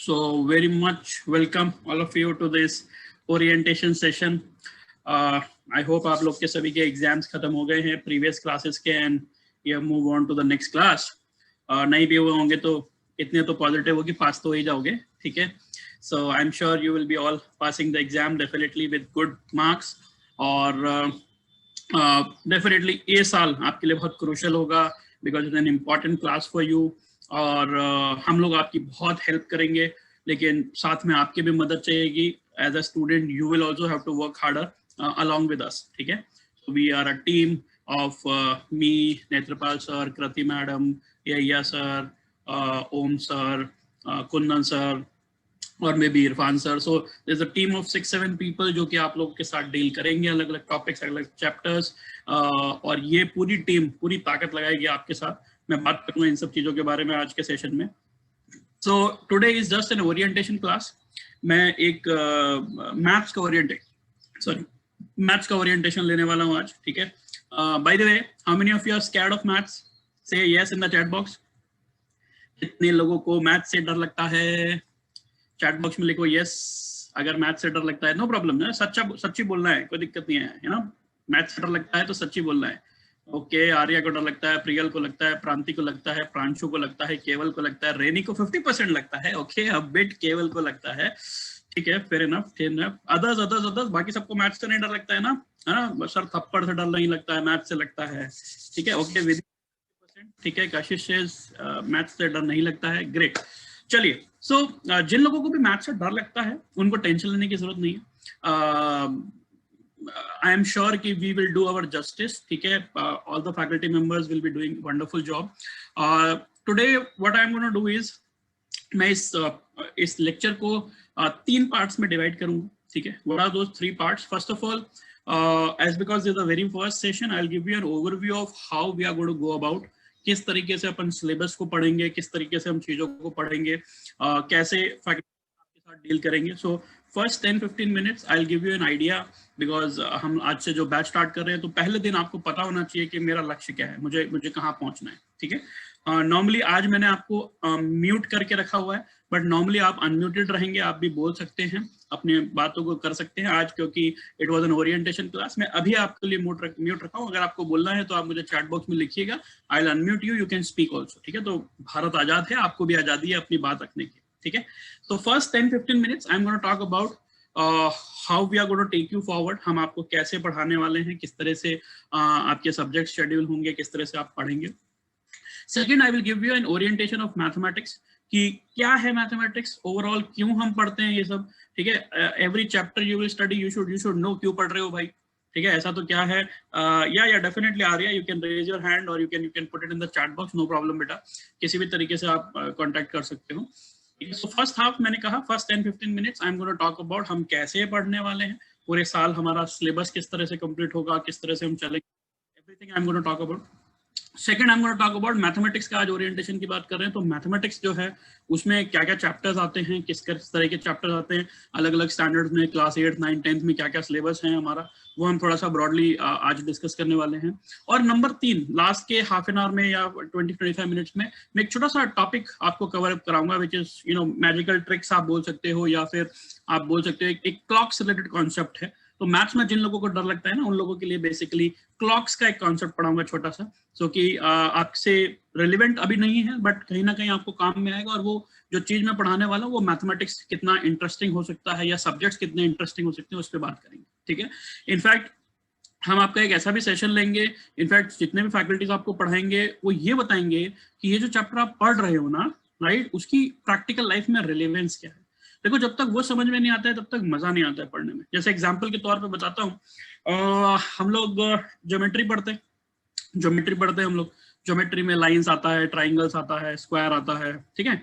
So very much welcome all of you to this orientation session. I hope आप लोग के सभी के एग्जाम्स खत्म हो गए हैं प्रीवियस क्लासेस के एंड ये move on to the next class. नहीं भी हुए होंगे तो इतने तो पॉजिटिव हो कि पास तो हो ही जाओगे, ठीक है. So I am sure you will be all passing the exam definitely with good marks. और डेफिनेटली ये साल आपके लिए बहुत क्रूशियल होगा because it's an important class for you. और हम लोग आपकी बहुत हेल्प करेंगे, लेकिन साथ में आपकी भी मदद चाहिएगी. As a student you will also have to work harder along with us, ठीक है. So we are a team of me, Netrapal sir, Krati madam, Yaya sir, Om sir, Kundan sir, और may be Irfan sir. So there's a team of 6-7 people जो कि आप लोगों के साथ deal करेंगे अलग अलग टॉपिक्स, अलग अलग चैप्टर्स. और ये पूरी टीम पूरी ताकत लगाएगी आपके साथ. मैं बात करूँगा इन सब चीज़ों के बारे में आज के सेशन में. So today is just an orientation class. मैं एक मैथ्स का ओरिएंटेशन लेने वाला हूँ आज, ठीक है. By the way, how many of you are scared of maths? Say yes in the chat box. कितने लोगों को मैथ्स से डर लगता है? चैट बॉक्स में लिखो यस अगर मैथ्स से डर लगता है. नो प्रॉब्लम है, सच्ची बोलना है, कोई दिक्कत नहीं है, यू नो. मैथ्स से डर लगता है तो सच्ची बोलना है. ओके, आर्या को डर लगता है, प्रियल को लगता है, प्रांति को लगता है, प्रांशु को लगता है, केवल को लगता है, रेनी को 50% लगता है. ओके, अब बिट केवल को लगता है, ठीक है. Fair enough. अदर्स बाकी सबको मैथ्स से नहीं डर लगता है ना, है ना सर? थप्पड़ से डर नहीं लगता है, मैथ्स से लगता है, ठीक है. ओके, विद 50%, ठीक है. कशिश से मैथ्स से डर नहीं लगता है. ग्रेट. चलिए, सो जिन लोगों को भी मैथ्स से डर लगता है उनको टेंशन लेने की जरूरत नहीं है. I am sure कि we will do our justice, ठीक है. All the faculty members will be doing wonderful job. Today what I am going to do is मैं इस लेक्चर को 3 पार्ट्स में डिवाइड करूंगा, ठीक है. What are those 3 parts? First of all, as because this is the very first session, I'll give you an overview of how we are going to go about. किस तरीके से अपन syllabus को पढ़ेंगे, किस तरीके से हम चीजों को पढ़ेंगे, कैसे फैकल्टी आपके साथ डील करेंगे. So first 10-15 minutes I will give you an idea because हम आज से जो बैच स्टार्ट कर रहे हैं तो पहले दिन आपको पता होना चाहिए कि मेरा लक्ष्य क्या है, मुझे कहाँ पहुंचना है, ठीक है. नॉर्मली आज मैंने आपको म्यूट करके रखा हुआ है, बट नॉर्मली आप अनम्यूटेड रहेंगे, आप भी बोल सकते हैं, अपने बातों को कर सकते हैं आज, क्योंकि it was an orientation class. मैं अभी आपके लिए म्यूट रखा हूँ. अगर आपको बोलना है तो आप मुझे चैट बॉक्स में लिखिएगा, I will unmute you, you can speak also, ठीक है. तो भारत आजाद है, आपको भी आजादी है अपनी बात रखने की, ठीक है. तो first 10-15 minutes I am gonna talk about how we are gonna take you forward. हम आपको कैसे पढ़ाने वाले हैं, किस तरह से आपके सब्जेक्ट शेड्यूल होंगे, किस तरह से आप पढ़ेंगे. Second, I will give you an orientation of mathematics, कि क्या है मैथमेटिक्स ओवरऑल, क्यों हम पढ़ते हैं ये सब, ठीक है. Every chapter you will study, you should know क्यों पढ़ रहे हो भाई, ठीक है. ऐसा तो क्या है. या definitely Arya, you can raise your hand और you can put it in the chat box, no problem बेटा, किसी भी तरीके से आप कांटेक्ट कर सकते हो. सो फर्स्ट हाफ मैंने कहा, first 10-15 minutes I am gonna talk about हम कैसे पढ़ने वाले हैं, पूरे साल हमारा सिलेबस किस तरह से कंप्लीट होगा, किस तरह से हम चलेंगे, everything I am gonna talk about. Second, I am gonna talk about mathematics का. आज ओरिएंटेशन की बात कर रहे हैं तो मैथमेटिक्स जो है उसमें क्या क्या चैप्टर्स आते हैं, किस तरह के चैप्टर्स आते हैं अलग अलग स्टैंडर्ड्स में, क्लास 8, 9, 10 में क्या क्या सिलेबस है हमारा, वो हम थोड़ा सा ब्रॉडली आज डिस्कस करने वाले हैं. और नंबर 3, लास्ट के हाफ एन आवर में या 20-25 मिनट्स में मैं एक छोटा सा टॉपिक आपको कवर अप कराऊंगा, which is you know magical tricks आप बोल सकते हो, या फिर आप बोल सकते हो एक क्लॉक से रिलेटेड कॉन्सेप्ट है. तो मैथ्स में जिन लोगों को डर लगता है ना, उन लोगों के लिए बेसिकली क्लॉक्स का एक कॉन्सेप्ट पढ़ाऊंगा छोटा सा, सो कि आपसे रिलेवेंट अभी नहीं है बट कहीं ना कहीं आपको काम में आएगा. और वो जो चीज मैं पढ़ाने वाला हूँ वो मैथमेटिक्स कितना इंटरेस्टिंग हो सकता है या सब्जेक्ट्स कितने इंटरेस्टिंग हो सकते हैं उस पर बात करेंगे, ठीक है. इनफैक्ट हम आपका एक ऐसा भी सेशन लेंगे, इनफैक्ट जितने भी फैकल्टीज आपको पढ़ाएंगे वो ये बताएंगे कि ये जो चैप्टर आप पढ़ रहे हो ना, राइट, उसकी प्रैक्टिकल लाइफ में रिलेवेंस क्या है. देखो, जब तक वो समझ में नहीं आता है तब तक मजा नहीं आता है पढ़ने में. जैसे एग्जांपल के तौर पे बताता हूँ, हम लोग ज्योमेट्री पढ़ते हैं हम लोग. ज्योमेट्री में लाइंस आता है, ट्राइंगल्स आता है, स्क्वायर आता है, ठीक है.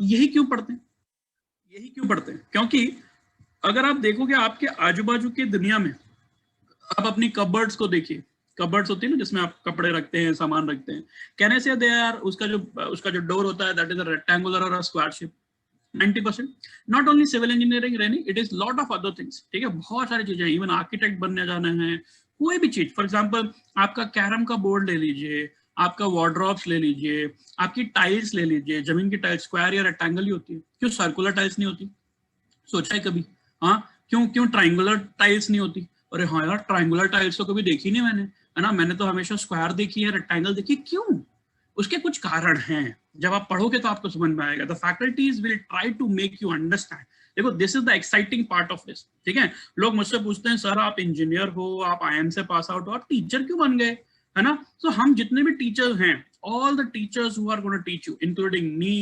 यही क्यों पढ़ते हैं? क्योंकि अगर आप देखोगे आपके आजू बाजू की दुनिया में, आप अपनी कबर्ड्स को देखिए. कबर्ड्स होती है ना जिसमें आप कपड़े रखते हैं, सामान रखते हैं. कहने से दे यार उसका जो डोर होता है दैट इज अ रेक्टेंगुलर और a square shape. 90%. Not only civil engineering Renee, it is lot of other things, ठीक है. बहुत सारी चीजें, इवन आर्किटेक्ट बनने जाने हैं, कोई भी चीज. फॉर एग्जांपल आपका कैरम का बोर्ड ले लीजिए, आपका वार्डरोब्स ले लीजिए, आपकी टाइल्स ले लीजिए, जमीन की टाइल्स स्क्वायर या रेक्टेंगल ही होती है, क्यों सर्कुलर टाइल्स नहीं होती? सोचा है कभी? हाँ, क्यों क्यों ट्राइंगुलर टाइल्स नहीं होती? अरे हाँ यार, ट्राइंगुलर टाइल्स तो कभी देखी नहीं मैंने, है ना, मैंने तो हमेशा स्क्वायर देखी है, रेक्टेंगल देखी। क्यों? उसके कुछ कारण हैं, जब आप पढ़ोगे तो आपको समझ में आएगा। The faculties will try to make you understand. देखो, this is the exciting part of this, ठीक है। लोग मुझसे पूछते हैं, सर आप इंजीनियर हो, आप IIM से पास आउट हो, आप टीचर क्यों बन गए, है ना? तो हम जितने भी टीचर्स हैं, all the teachers who are going to teach you, including me,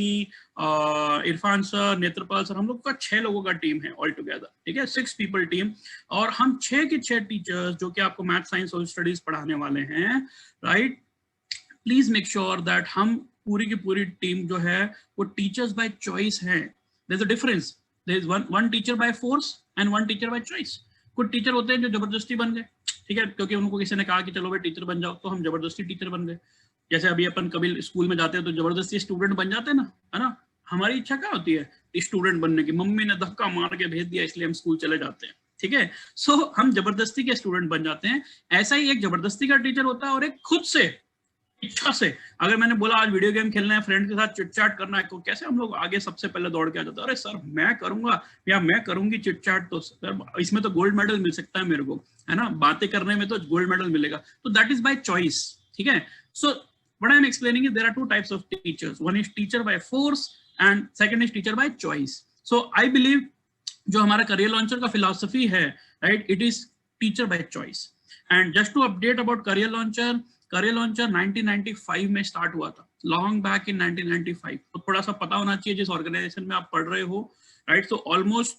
Irfan sir, Netrapal sir, हम लोग का 6 लोगों का टीम है ऑल टुगेदर, ठीक है, 6 people टीम। और हम 6 के 6 टीचर्स जो कि आपको मैथ, साइंस, सोशल स्टडीज पढ़ाने वाले हैं, right. Please make sure that हम पूरी की पूरी टीम जो है वो टीचर्स बाय चॉइस है। There is a difference, there is one teacher by force and one teacher by choice. कुछ टीचर होते हैं जो जबरदस्ती बन गए, ठीक है, क्योंकि उनको किसी ने कहा कि चलो भाई टीचर बन जाओ, तो हम जबरदस्ती टीचर बन गए। जैसे अभी अपन कभी स्कूल में जाते हैं तो जबरदस्ती स्टूडेंट बन जाते हैं ना, है ना। हमारी इच्छा क्या होती है? स्टूडेंट बनने की, मम्मी ने धक्का मार के भेज दिया इसलिए हम स्कूल चले जाते हैं, ठीक है। सो हम जबरदस्ती के स्टूडेंट बन जाते हैं। ऐसा ही एक जबरदस्ती का टीचर होता है और एक खुद से इच्छा से। अगर मैंने बोला आज वीडियो गेम खेलना है, फ्रेंड के साथ चिटचैट करना है, तो कैसे हम लोग आगे सबसे पहले दौड़ के आ जाते हैं, अरे सर मैं करूंगा या मैं करूंगी चिटचैट, तो सर इसमें तो गोल्ड मेडल मिल सकता है मेरे को, है ना, बातें करने में तो गोल्ड मेडल मिलेगा। तो दैट इज बाय चॉइस, ठीक है। सो what I am explaining is there are two types of teachers. One is teacher by force and second is teacher by choice. So I believe जो हमारा Career Launcher का philosophy है, right, it is teacher by choice. And just to update about Career Launcher, Career Launcher 1995 में start हुआ था, long back in 1995। तो थोड़ा सा पता होना चाहिए जिस ऑर्गेनाइजेशन में आप पढ़ रहे हो, right. So almost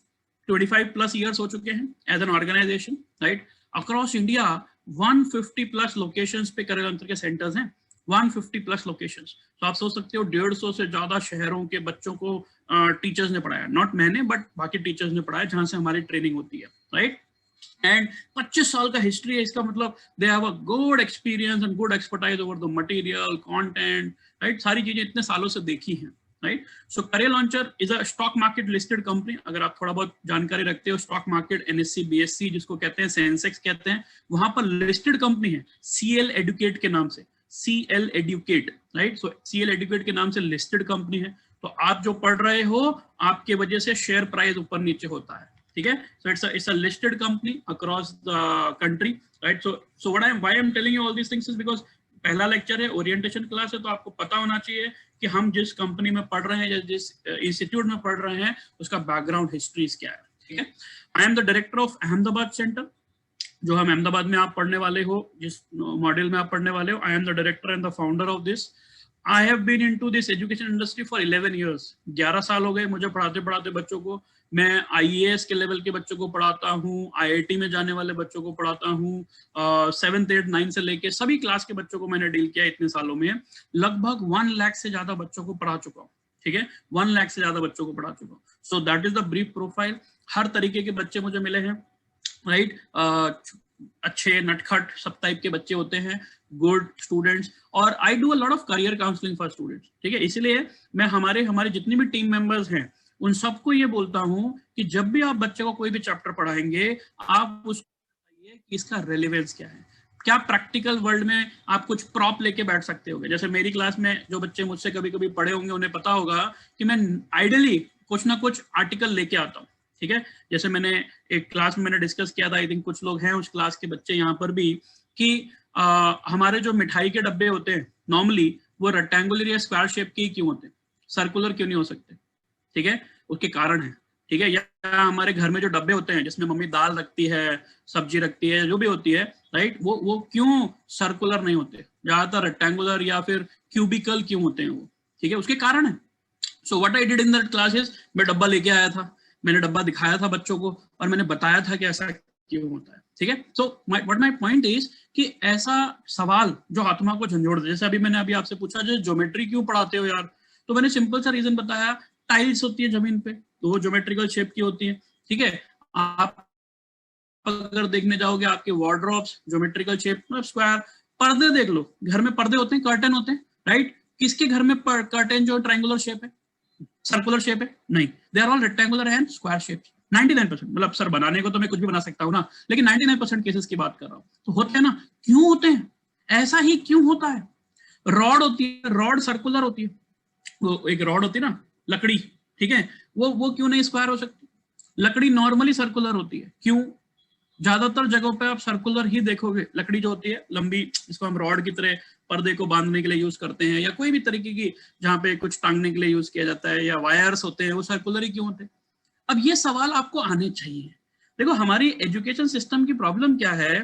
25 plus years हो चुके हैं as an organisation, right. Across India 150 plus locations पे करियर लॉन्चर के सेंटर्स हैं, 150 प्लस लोकेशंस। तो आप सोच सकते हो 150 से ज्यादा शहरों के बच्चों को टीचर्स ने पढ़ाया, नॉट मैंने बट बाकी टीचर्स ने पढ़ाया जहां से हमारी ट्रेनिंग होती है, राइट। एंड 25 साल का हिस्ट्री है इसका, मतलब they have a good experience and good expertise over the material, content, right. सारी चीजें इतने सालों से देखी हैं, right. So career launcher is a stock market listed company. अगर आप थोड़ा बहुत जानकारी रखते हो, स्टॉक मार्केट, NSE, BSE जिसको कहते हैं, सेंसेक्स कहते हैं, वहां पर लिस्टेड कंपनी है CL एडुकेट के नाम से, CL एडुकेट, राइट। सो CL एडुकेट के नाम से लिस्टेड कंपनी है। तो आप जो पढ़ रहे हो, आपके वजह से शेयर प्राइस ऊपर नीचे होता है, ठीक है। So it's a listed company across the country, right. So why I am telling you all these things is because पहला लेक्चर है, ओरिएंटेशन क्लास है, तो आपको पता होना चाहिए कि हम जिस कंपनी में पढ़ रहे हैं या जिस इंस्टीट्यूट में पढ़ रहे हैं उसका बैकग्राउंड हिस्ट्री क्या है, ठीक है। I am the director of Ahmedabad centre, जो हम अहमदाबाद में आप पढ़ने वाले हो, जिस मॉड्यूल में आप पढ़ने वाले हो। I am the director and the founder of this. I have been into this education industry for 11 years. 11 साल हो गए मुझे पढ़ाते पढ़ाते बच्चों को। मैं IAS के लेवल के बच्चों को पढ़ाता हूँ, IIT में जाने वाले बच्चों को पढ़ाता हूँ, 7th 8th 9th से लेके सभी क्लास के बच्चों को मैंने डील किया इतने सालों में। लगभग 1 लाख से ज्यादा बच्चों को पढ़ा चुका हूँ, ठीक है, 1 लाख से ज्यादा बच्चों को पढ़ा चुका हूँ। So that is the brief profile. हर तरीके के बच्चे मुझे मिले हैं, राइट। अच्छे नटखट सब टाइप के बच्चे होते हैं, गुड स्टूडेंट्स। और I do a lot of career counselling for students, ठीक है। इसलिए मैं हमारे जितने भी टीम मेंबर्स हैं उन सबको ये बोलता हूं कि जब भी आप बच्चे को कोई भी चैप्टर पढ़ाएंगे, आप उसको बताइए कि इसका रेलेवेंस क्या है। क्या प्रैक्टिकल वर्ल्ड में आप कुछ प्रॉप लेके बैठ सकते होगे? जैसे मेरी क्लास में जो बच्चे मुझसे कभी कभी पढ़े होंगे उन्हें पता होगा कि मैं आइडियली कुछ ना कुछ आर्टिकल लेके आता हूँ, ठीक है। जैसे मैंने एक क्लास में मैंने डिस्कस किया था, आई थिंक कुछ लोग हैं उस क्लास के बच्चे यहाँ पर भी, कि हमारे जो मिठाई के डब्बे होते हैं नॉर्मली वो रेक्टेंगुलर या स्क्वायर शेप के ही क्यों होते हैं, सर्कुलर क्यों नहीं हो सकते, ठीक है। उसके कारण है, ठीक है। या हमारे घर में जो डब्बे होते हैं जिसमें मम्मी दाल रखती है, सब्जी रखती है, जो भी होती है, राइट, वो क्यों सर्कुलर नहीं होते, ज्यादातर रेक्टेंगुलर या फिर क्यूबिकल क्यों होते हैं वो, ठीक है, उसके कारण है। So what I did in that class is, मैं डब्बा लेके आया था, मैंने डब्बा दिखाया था बच्चों को और मैंने बताया था कि ऐसा क्यों होता है, ठीक है। So what my point is कि ऐसा सवाल जो आत्मा को झंझोड़ दे, जैसे अभी मैंने आपसे पूछा जो ज्योमेट्री क्यों पढ़ाते हो यार, तो मैंने सिंपल सा रीजन बताया, टाइल्स होती है जमीन पे तो वो ज्योमेट्रिकल शेप की होती है, ठीक है। आप अगर देखने जाओगे आपके वार्डरोब्स ज्योमेट्रिकल शेप, स्क्वायर। पर्दे देख लो, घर में पर्दे होते हैं, कर्टन होते हैं, राइट। किसके घर में कर्टन जो ट्रायंगुलर शेप है, सर्कुलर शेप है? नहीं, they are all rectangular and square shapes. 99%, मतलब सर बनाने को तो मैं कुछ भी बना सकता हूँ ना, लेकिन 99% केसेस की बात कर रहा हूँ। तो होते हैं ना, क्यों होते हैं, ऐसा ही क्यों होता है? रॉड होती है, रॉड सर्कुलर होती है, वो एक रॉड होती है ना लकड़ी, ठीक है, वो क्यों नहीं स्क्वायर हो सकती? लकड़ी नॉर्मली सर्कुलर होती है, क्यों? ज्यादातर जगहों पे आप सर्कुलर ही देखोगे, लकड़ी जो होती है लंबी, इसको हम रॉड की तरह पर्दे को बांधने के लिए यूज करते हैं, या कोई भी तरीके की जहां पे कुछ टांगने के लिए यूज किया जाता है, या वायर्स होते हैं, वो सर्कुलर ही क्यों होते हैं? अब ये सवाल आपको आने चाहिए। देखो हमारी एजुकेशन सिस्टम की प्रॉब्लम क्या है,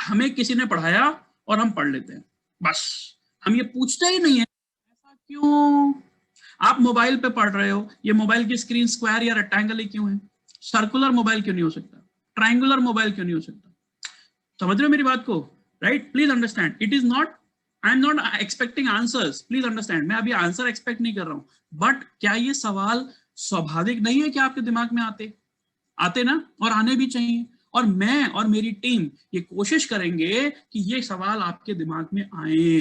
हमें किसी ने पढ़ाया और हम पढ़ लेते हैं, बस हम ये पूछते ही नहीं है ऐसा क्यों। आप मोबाइल पे पढ़ रहे हो, ये मोबाइल की स्क्रीन स्क्वायर या रेक्टेंगल ही क्यों है? सर्कुलर मोबाइल क्यों नहीं हो सकता? ट्रायंगुलर मोबाइल क्यों नहीं हो सकता? समझ रहे हो मेरी बात को? Right, please understand, it is not, I am not expecting answers, please understand, मैं अभी आंसर एक्सपेक्ट नहीं कर रहा हूं, बट क्या ये सवाल स्वाभाविक नहीं है कि आपके दिमाग में आते ना, और आने भी चाहिए, और मैं और मेरी टीम ये कोशिश करेंगे कि ये सवाल आपके दिमाग में आए,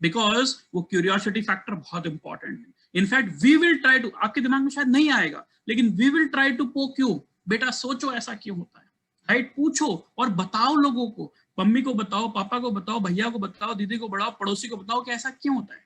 बिकॉज वो क्यूरियोसिटी फैक्टर बहुत इंपॉर्टेंट है। In fact we will try to, आपके दिमाग में शायद नहीं आएगा, लेकिन we will try to poke you, बेटा सोचो ऐसा क्यों होता है, राइट, पूछो और बताओ लोगों को, मम्मी को बताओ, पापा को बताओ, भैया को बताओ, दीदी को बताओ, पड़ोसी को बताओ कि ऐसा क्यों होता है।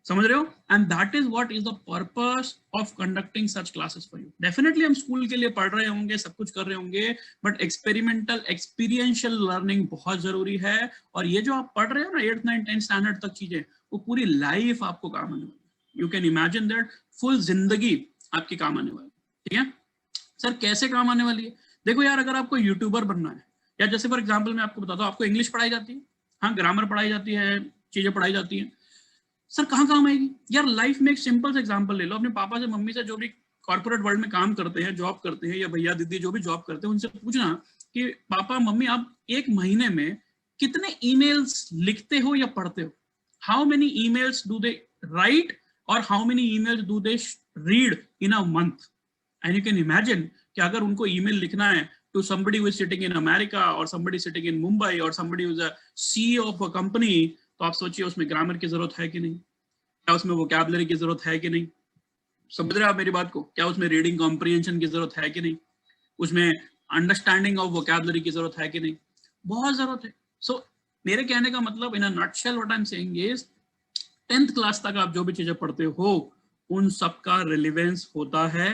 समझ रहे हो? And that is what is the purpose of conducting such classes for you. Definitely हम स्कूल के लिए पढ़ रहे होंगे, सब कुछ कर रहे होंगे, बट एक्सपेरिमेंटल एक्सपीरियंशियल लर्निंग बहुत जरूरी है, और ये जो आप पढ़ रहे हो ना 8th 9th 10th स्टैंडर्ड तक चीजें, वो पूरी लाइफ आपको काम आने वाली। You can imagine that, full जिंदगी आपकी काम आने वाली। ठीक है सर, कैसे काम आने वाली है? देखो यार, अगर आपको यूट्यूबर बनना है, या जैसे फॉर एग्जाम्पल मैं आपको बताता हूँ, आपको इंग्लिश पढ़ाई जाती है, हाँ ग्रामर पढ़ाई जाती है, चीजें पढ़ाई जाती हैं, सर कहाँ काम आएगी यार? लाइफ में एक सिंपल सा एग्जांपल ले लो, अपने पापा से, मम्मी से, जो भी कॉर्पोरेट वर्ल्ड में काम करते हैं, जॉब करते हैं, या भैया दीदी जो भी जॉब करते हैं, उनसे पूछना कि पापा मम्मी आप एक महीने में कितने ईमेल्स लिखते हो या पढ़ते हो? How many emails do they write, और how many emails do they read in a month? And you can imagine कि अगर उनको ईमेल लिखना है to somebody who is sitting in America, or somebody sitting in Mumbai, or somebody who is a CEO of a company, तो आप सोचिए उसमें grammar की जरूरत है कि नहीं, क्या उसमें वोकैबुलरी की जरूरत है कि नहीं? समझ रहे हैं आप मेरी बात को? क्या उसमें रीडिंग कॉम्प्रिहेंशन की जरूरत है कि नहीं? उसमें अंडरस्टैंडिंग ऑफ वोकैबुलरी की जरूरत है कि नहीं? बहुत जरूरत है। सो मेरे कहने का मतलब, in a nutshell what I am saying is, 10th class तक आप जो भी चीजें पढ़ते हो उन सब का रिलेवेंस होता है,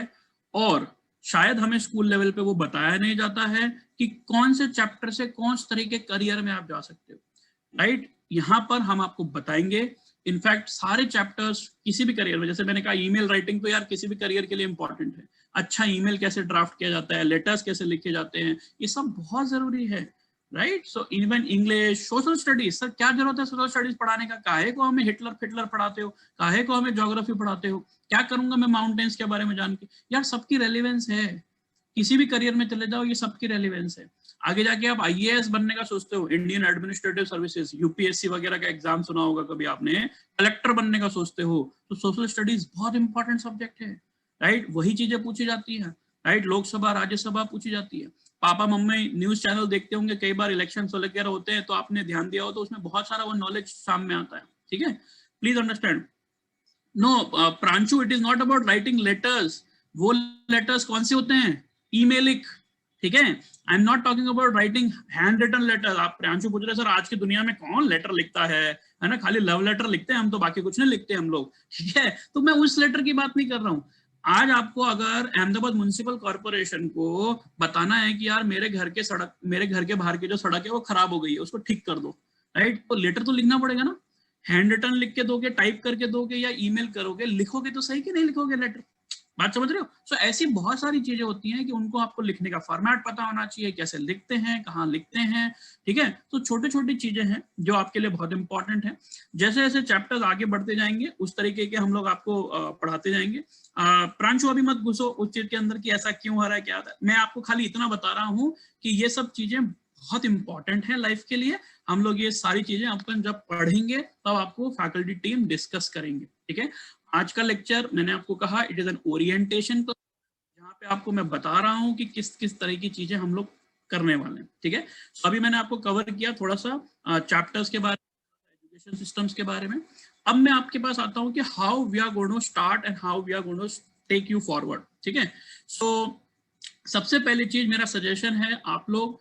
और शायद हमें स्कूल लेवल पे वो बताया नहीं जाता है कि कौन से चैप्टर से कौन से तरीके करियर में आप जा सकते हो, राइट? यहाँ पर हम आपको बताएंगे। इनफैक्ट सारे चैप्टर्स किसी भी करियर में, जैसे मैंने कहा ईमेल राइटिंग तो यार किसी भी करियर के लिए इंपॉर्टेंट है, अच्छा ईमेल कैसे ड्राफ्ट किया जाता है, लेटर्स कैसे लिखे जाते हैं, ये सब बहुत जरूरी है, right? So even English, social studies, sir क्या जरूरत है सोशल स्टडीज पढ़ाने का? काहे को हमें हिटलर फिटलर पढ़ाते हो? काहे को हमें ज्योग्राफी पढ़ाते हो? क्या करूंगा मैं माउंटेन्स के बारे में जान के? यार सबकी रेलिवेंस है, किसी भी करियर में चले जाओ, ये सबकी रेलिवेंस है। आगे जाके आप आईएएस बनने का सोचते हो, इंडियन एडमिनिस्ट्रेटिव सर्विसेज, यूपीएससी वगैरह का एग्जाम सुना होगा कभी आपने, कलेक्टर बनने का सोचते हो, तो सोशल स्टडीज बहुत इंपॉर्टेंट सब्जेक्ट है, राइट? वही चीजें पूछी जाती है, राइट? लोकसभा राज्यसभा पूछी जाती है। पापा मम्मी न्यूज चैनल देखते होंगे, कई बार इलेक्शन वगैरह होते हैं, तो आपने ध्यान दिया हो तो उसमें बहुत सारा वो नॉलेज सामने आता है। ठीक है, please understand. No Pranshu, it is not about writing letters. वो लेटर्स कौन से होते हैं? ईमेलिक, ठीक है? I am not talking about writing hand written letter. आप प्रांशु पूछ रहे सर आज की दुनिया में कौन लेटर लिखता है ना, खाली लव लेटर लिखते हैं हम, तो बाकी कुछ नहीं लिखते हम लोग, ठीक है? तो मैं उस लेटर की बात नहीं कर रहा हूँ। आज आपको अगर अहमदाबाद म्युनिसिपल कॉर्पोरेशन को बताना है कि यार मेरे घर के सड़क, मेरे घर के बाहर की जो सड़क है वो खराब हो गई है, उसको ठीक कर दो, राइट? तो लेटर तो लिखना पड़ेगा ना। हैंड रिटन लिख के दोगे, टाइप करके दोगे, या ईमेल करोगे, लिखोगे तो सही कि नहीं लिखोगे लेटर? बात समझ रहे हो? सो ऐसी बहुत सारी चीजें होती हैं कि उनको आपको लिखने का फॉर्मेट पता होना चाहिए, कैसे लिखते हैं, कहाँ लिखते हैं, ठीक है? तो छोटी छोटी चीजें हैं जो आपके लिए बहुत इंपॉर्टेंट है। जैसे जैसे चैप्टर्स आगे बढ़ते जाएंगे उस तरीके के हम लोग आपको पढ़ाते जाएंगे। प्रांशु अभी मत घुसो उस चीज के अंदर कि ऐसा क्यों हो रहा है, क्या होता है। मैं आपको खाली इतना बता रहा हूँ कि ये सब चीजें बहुत इंपॉर्टेंट है लाइफ के लिए। हम लोग ये सारी चीजें अपन जब पढ़ेंगे तब आपको फैकल्टी टीम डिस्कस करेंगे, ठीक है? आज का लेक्चर मैंने आपको कहा इट इज एन ओरिएंटेशन, जहाँ पे आपको मैं बता रहा हूँ कि किस किस तरह की चीजें हम लोग करने वाले हैं, ठीक है? तो अभी मैंने आपको कवर किया थोड़ा सा चैप्टर्स के बारे में, एजुकेशन सिस्टम्स के बारे में। अब मैं आपके पास आता हूँ कि how we are going to start and how we are going to take you forward, ठीक है? सो सबसे पहली चीज मेरा सजेशन है, आप लोग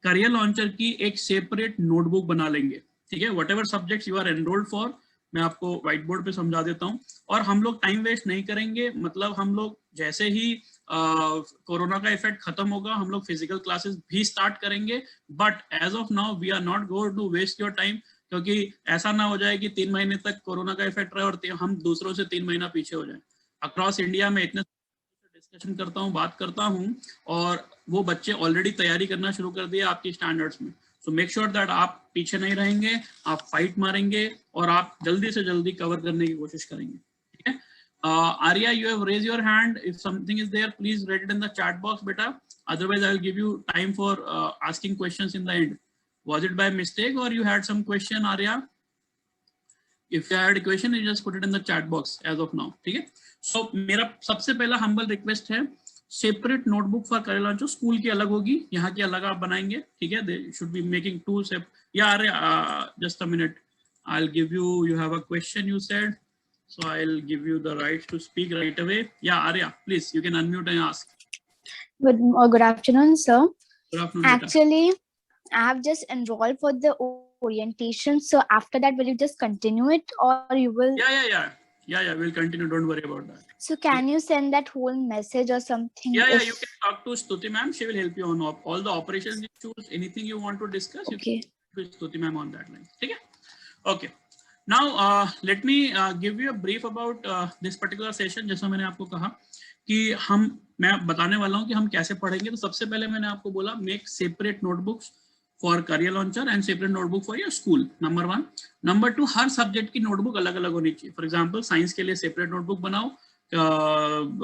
करियर लॉन्चर की एक सेपरेट नोटबुक बना लेंगे, ठीक है? Whatever subjects you are enrolled for, मैं आपको व्हाइट बोर्ड पे समझा देता हूँ, और हम लोग टाइम वेस्ट नहीं करेंगे। मतलब हम लोग जैसे ही कोरोना का इफेक्ट खत्म होगा हम लोग फिजिकल क्लासेस भी स्टार्ट करेंगे, but as of now we are not going to waste your time, क्योंकि ऐसा ना हो जाए कि 3 महीने तक कोरोना का इफेक्ट रहे और हम दूसरों से 3 महीना पीछे हो जाए। अक्रॉस इंडिया में इतने डिस्कशन करता हूँ, बात करता हूँ, और वो बच्चे ऑलरेडी तैयारी करना शुरू कर दिए आपकी स्टैंडर्ड्स में। सो मेक श्योर दैट आप पीछे नहीं रहेंगे, आप फाइट मारेंगे और आप जल्दी से जल्दी कवर करने की कोशिश करेंगे, ठीक है। Arya, you have raised your hand. If something is there, please write it in the chat box, beta. Otherwise, I will give you time for asking questions in the end. Was it by mistake or you had some question, Arya? If you had a question, you just put it in the chat box as of now. ठीक है? So मेरा सबसे पहला humble request है, separate notebook for career launch. School की अलग होगी, यहाँ की अलग आप बनाएंगे, ठीक है? They should be making two separate. Yeah, Arya, just a minute. I'll give you. You have a question, you said. So I'll give you the right to speak right away. Yeah, Arya, please, you can unmute and ask. Good afternoon, sir. Good afternoon. Actually, I have just enrolled for the orientation. So after that, will you just continue it or you will? Yeah, we'll continue. Don't worry about that. So can you send that whole message or something? Yeah, you can talk to Stuti ma'am. She will help you on all the operations issues. Anything you want to discuss, okay. You can talk to Stuti ma'am on that line. Okay. Okay. Now let me give you a brief about this particular session. जैसा मैंने आपको कहा कि मैं बताने वाला हूँ कि हम कैसे पढ़ेंगे। तो सबसे पहले मैंने आपको बोला make separate notebooks for career launcher and separate notebook for your school. Number 1. Number 2, her subject की नोटबुक अलग अलग होनी चाहिए। फॉर एग्जाम्पल साइंस के लिए सेपरेट नोटबुक बनाओ,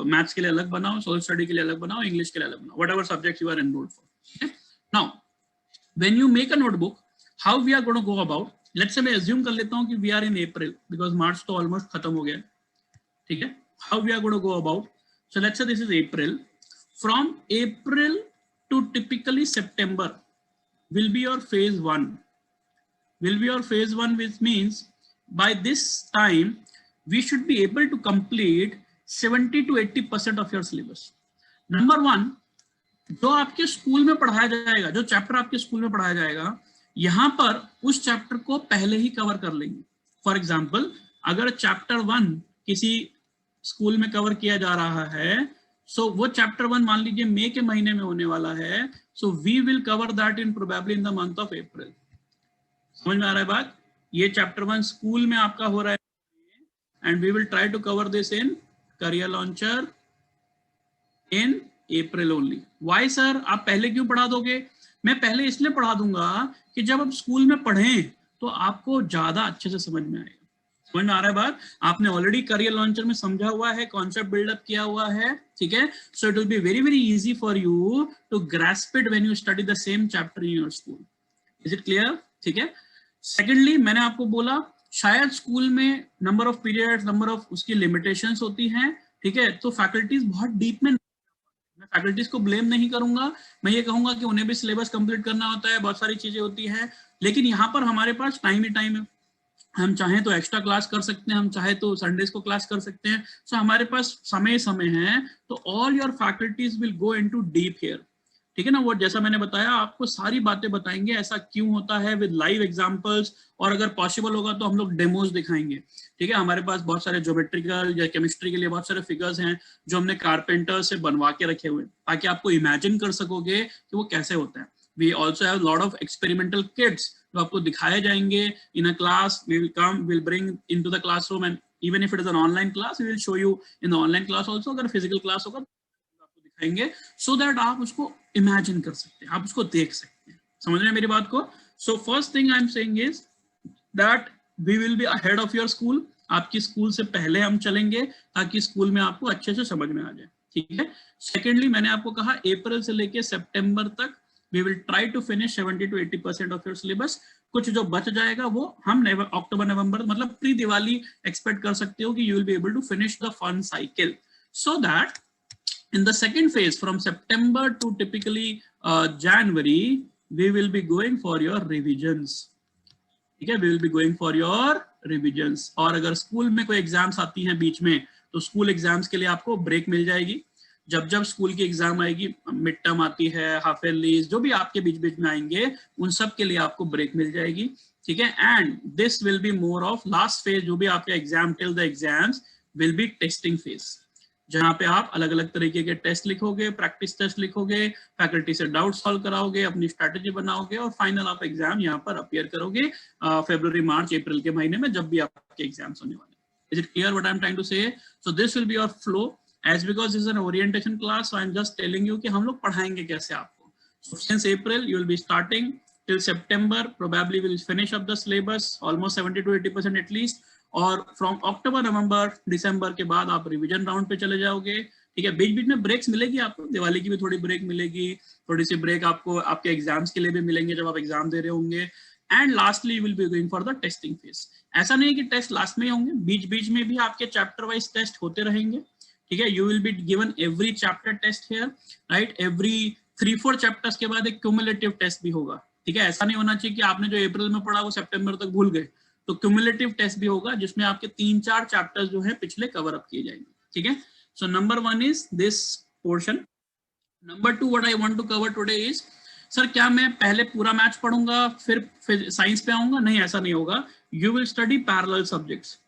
मैथ्स के लिए अलग बनाओ, सोशल स्टडी के लिए अलग बनाओ, इंग्लिश के लिए अलग बनाओ, whatever subject you are enrolled for. Now, when you make a notebook, how we are going to go about? Let's say मैं assume कर लेता हूँ कि we are in April because March तो almost खत्म हो गया, ठीक है? How we are going to go about? So let's say this is April. From April to typically September will be your phase 1. Will be your phase 1, which means by this time we should be able to complete 70 to 80% of your syllabus. Number 1, जो आपके school में पढ़ाया जाएगा, जो chapter आपके school में पढ़ाया जाएगा, यहाँ पर उस चैप्टर को पहले ही कवर कर लेंगे। फॉर एग्जाम्पल अगर चैप्टर 1 किसी स्कूल में कवर किया जा रहा है, सो वो चैप्टर 1 मान लीजिए मई के महीने में होने वाला है, so we will cover that in probably in the month of April. समझ में आ रहा है बात? ये चैप्टर 1 स्कूल में आपका हो रहा है and we will try to cover this in Career Launcher in April only. Why sir, आप पहले क्यों पढ़ा दोगे? मैं पहले इसलिए पढ़ा दूंगा कि जब आप स्कूल में पढ़ें तो आपको ज्यादा अच्छे से समझ में आएगा। समझ में आ रहा है बात? आपने ऑलरेडी करियर लॉन्चर में समझा हुआ है, कॉन्सेप्ट बिल्डअप किया हुआ है, ठीक है? So it will be very very easy for you to grasp it when you study the same chapter in your school. Is it clear? ठीक है। सेकेंडली मैंने आपको बोला शायद स्कूल में number of periods, number of उसकी limitations होती हैं, ठीक है? तो फैकल्टीज बहुत डीप में, मैं फैकल्टीज को ब्लेम नहीं करूंगा, मैं ये कहूंगा कि उन्हें भी सिलेबस कंप्लीट करना होता है, बहुत सारी चीजें होती हैं, लेकिन यहाँ पर हमारे पास टाइम ही टाइम है। हम चाहें तो एक्स्ट्रा क्लास कर सकते हैं, हम चाहे तो संडेज को क्लास कर सकते हैं, सो हमारे पास समय है। तो all your faculties will go into deep here, ठीक है ना? वो जैसा मैंने बताया आपको सारी बातें बताएंगे, ऐसा क्यों होता है विद लाइव एग्जांपल्स, और अगर पॉसिबल होगा तो हम लोग डेमोज दिखाएंगे, ठीक है? हमारे पास बहुत सारे ज्योमेट्रिकल या केमिस्ट्री के लिए बहुत सारे फिगर्स हैं जो हमने कारपेंटर से बनवा के रखे हुए, ताकि आपको इमेजिन कर सकोगे कि वो कैसे होता है। We also have lot of experimental kits जो आपको दिखाए जाएंगे in a class. We will come, will bring into the classroom and even if it is an online class we will show you in the online class also. अगर physical class होगा आपको दिखाएंगे so that आप उसको imagine कर सकते हैं, आप उसको देख सकते हैं। समझ रहे हैं मेरी बात को? So first thing I am saying is that we will be ahead of your school. आपकी स्कूल से पहले हम चलेंगे ताकि स्कूल में आपको अच्छे से समझ में आ जाए, ठीक है? सेकेंडली मैंने आपको कहा अप्रैल से लेके सितंबर तक we will try to finish 70 to 80% of your syllabus। कुछ जो बच जाएगा वो हम अक्टूबर नवंबर मतलब प्री दिवाली एक्सपेक्ट कर सकते हो कि you will be able to finish the fun cycle, so that in the second phase from September to typically January we will be going for your revisions, ठीक है? We will be going for your revisions। और अगर school में कोई exams आती हैं बीच में तो स्कूल एग्जाम्स के लिए आपको ब्रेक मिल जाएगी। जब जब स्कूल की एग्जाम आएगी, मिड टर्म आती है, हाफ ईयरली, जो भी आपके बीच बीच में आएंगे उन सब के लिए आपको ब्रेक मिल जाएगी। ठीक है, and this will be more of last phase, जो भी आपके exam till the exams will be testing phase, जहां पे आप अलग अलग तरीके के टेस्ट लिखोगे, प्रैक्टिस टेस्ट लिखोगे, फैकल्टी से डाउट सॉल्व कराओगे, अपनी स्ट्रैटेजी बनाओगे और फाइनल आप एग्जाम यहाँ पर अपीयर करोगे फरवरी, मार्च, अप्रैल के महीने में, जब भी आपके एग्जाम्स होने वाले। Is it clear what I'm trying to say? So this will be your flow, as because this is an orientation class, so I'm just telling you कि हम लोग पढ़ाएंगे कैसे आपको. So since April you will be starting till September, probably will finish up the syllabus almost 70 to 80% at least. और from October, November, December के बाद आप रिविजन राउंड पे चले जाओगे. ठीक है, बीच बीच में ब्रेक्स मिलेगी आपको, दिवाली की भी थोड़ी ब्रेक मिलेगी, थोड़ी सी ब्रेक आपको आपके एग्जाम्स के लिए भी मिलेंगे जब आप एग्जाम दे रहे होंगे. And lastly will be going for the testing phase. ऐसा नहीं है कि टेस्ट लास्ट में ही होंगे, बीच बीच में भी आपके चैप्टर वाइज टेस्ट होते रहेंगे. ठीक है, you will be given every chapter test here, right. Every 3-4 chapters के बाद एक क्यूमुलेटिव टेस्ट भी होगा. ठीक है, ऐसा नहीं होना चाहिए कि आपने जो अप्रैल में पढ़ा वो सितंबर तक भूल गए. तो क्यूमुलेटिव टेस्ट भी होगा जिसमें आपके 3-4 चैप्टर्स जो है पिछले कवर अप किए जाएंगे. ठीक है, so number 1 is this portion. Number 2 what I want to cover today is, sir क्या मैं पहले पूरा मैच पढ़ूंगा फिर साइंस पे आऊंगा? नहीं, ऐसा नहीं होगा. You will study parallel subjects.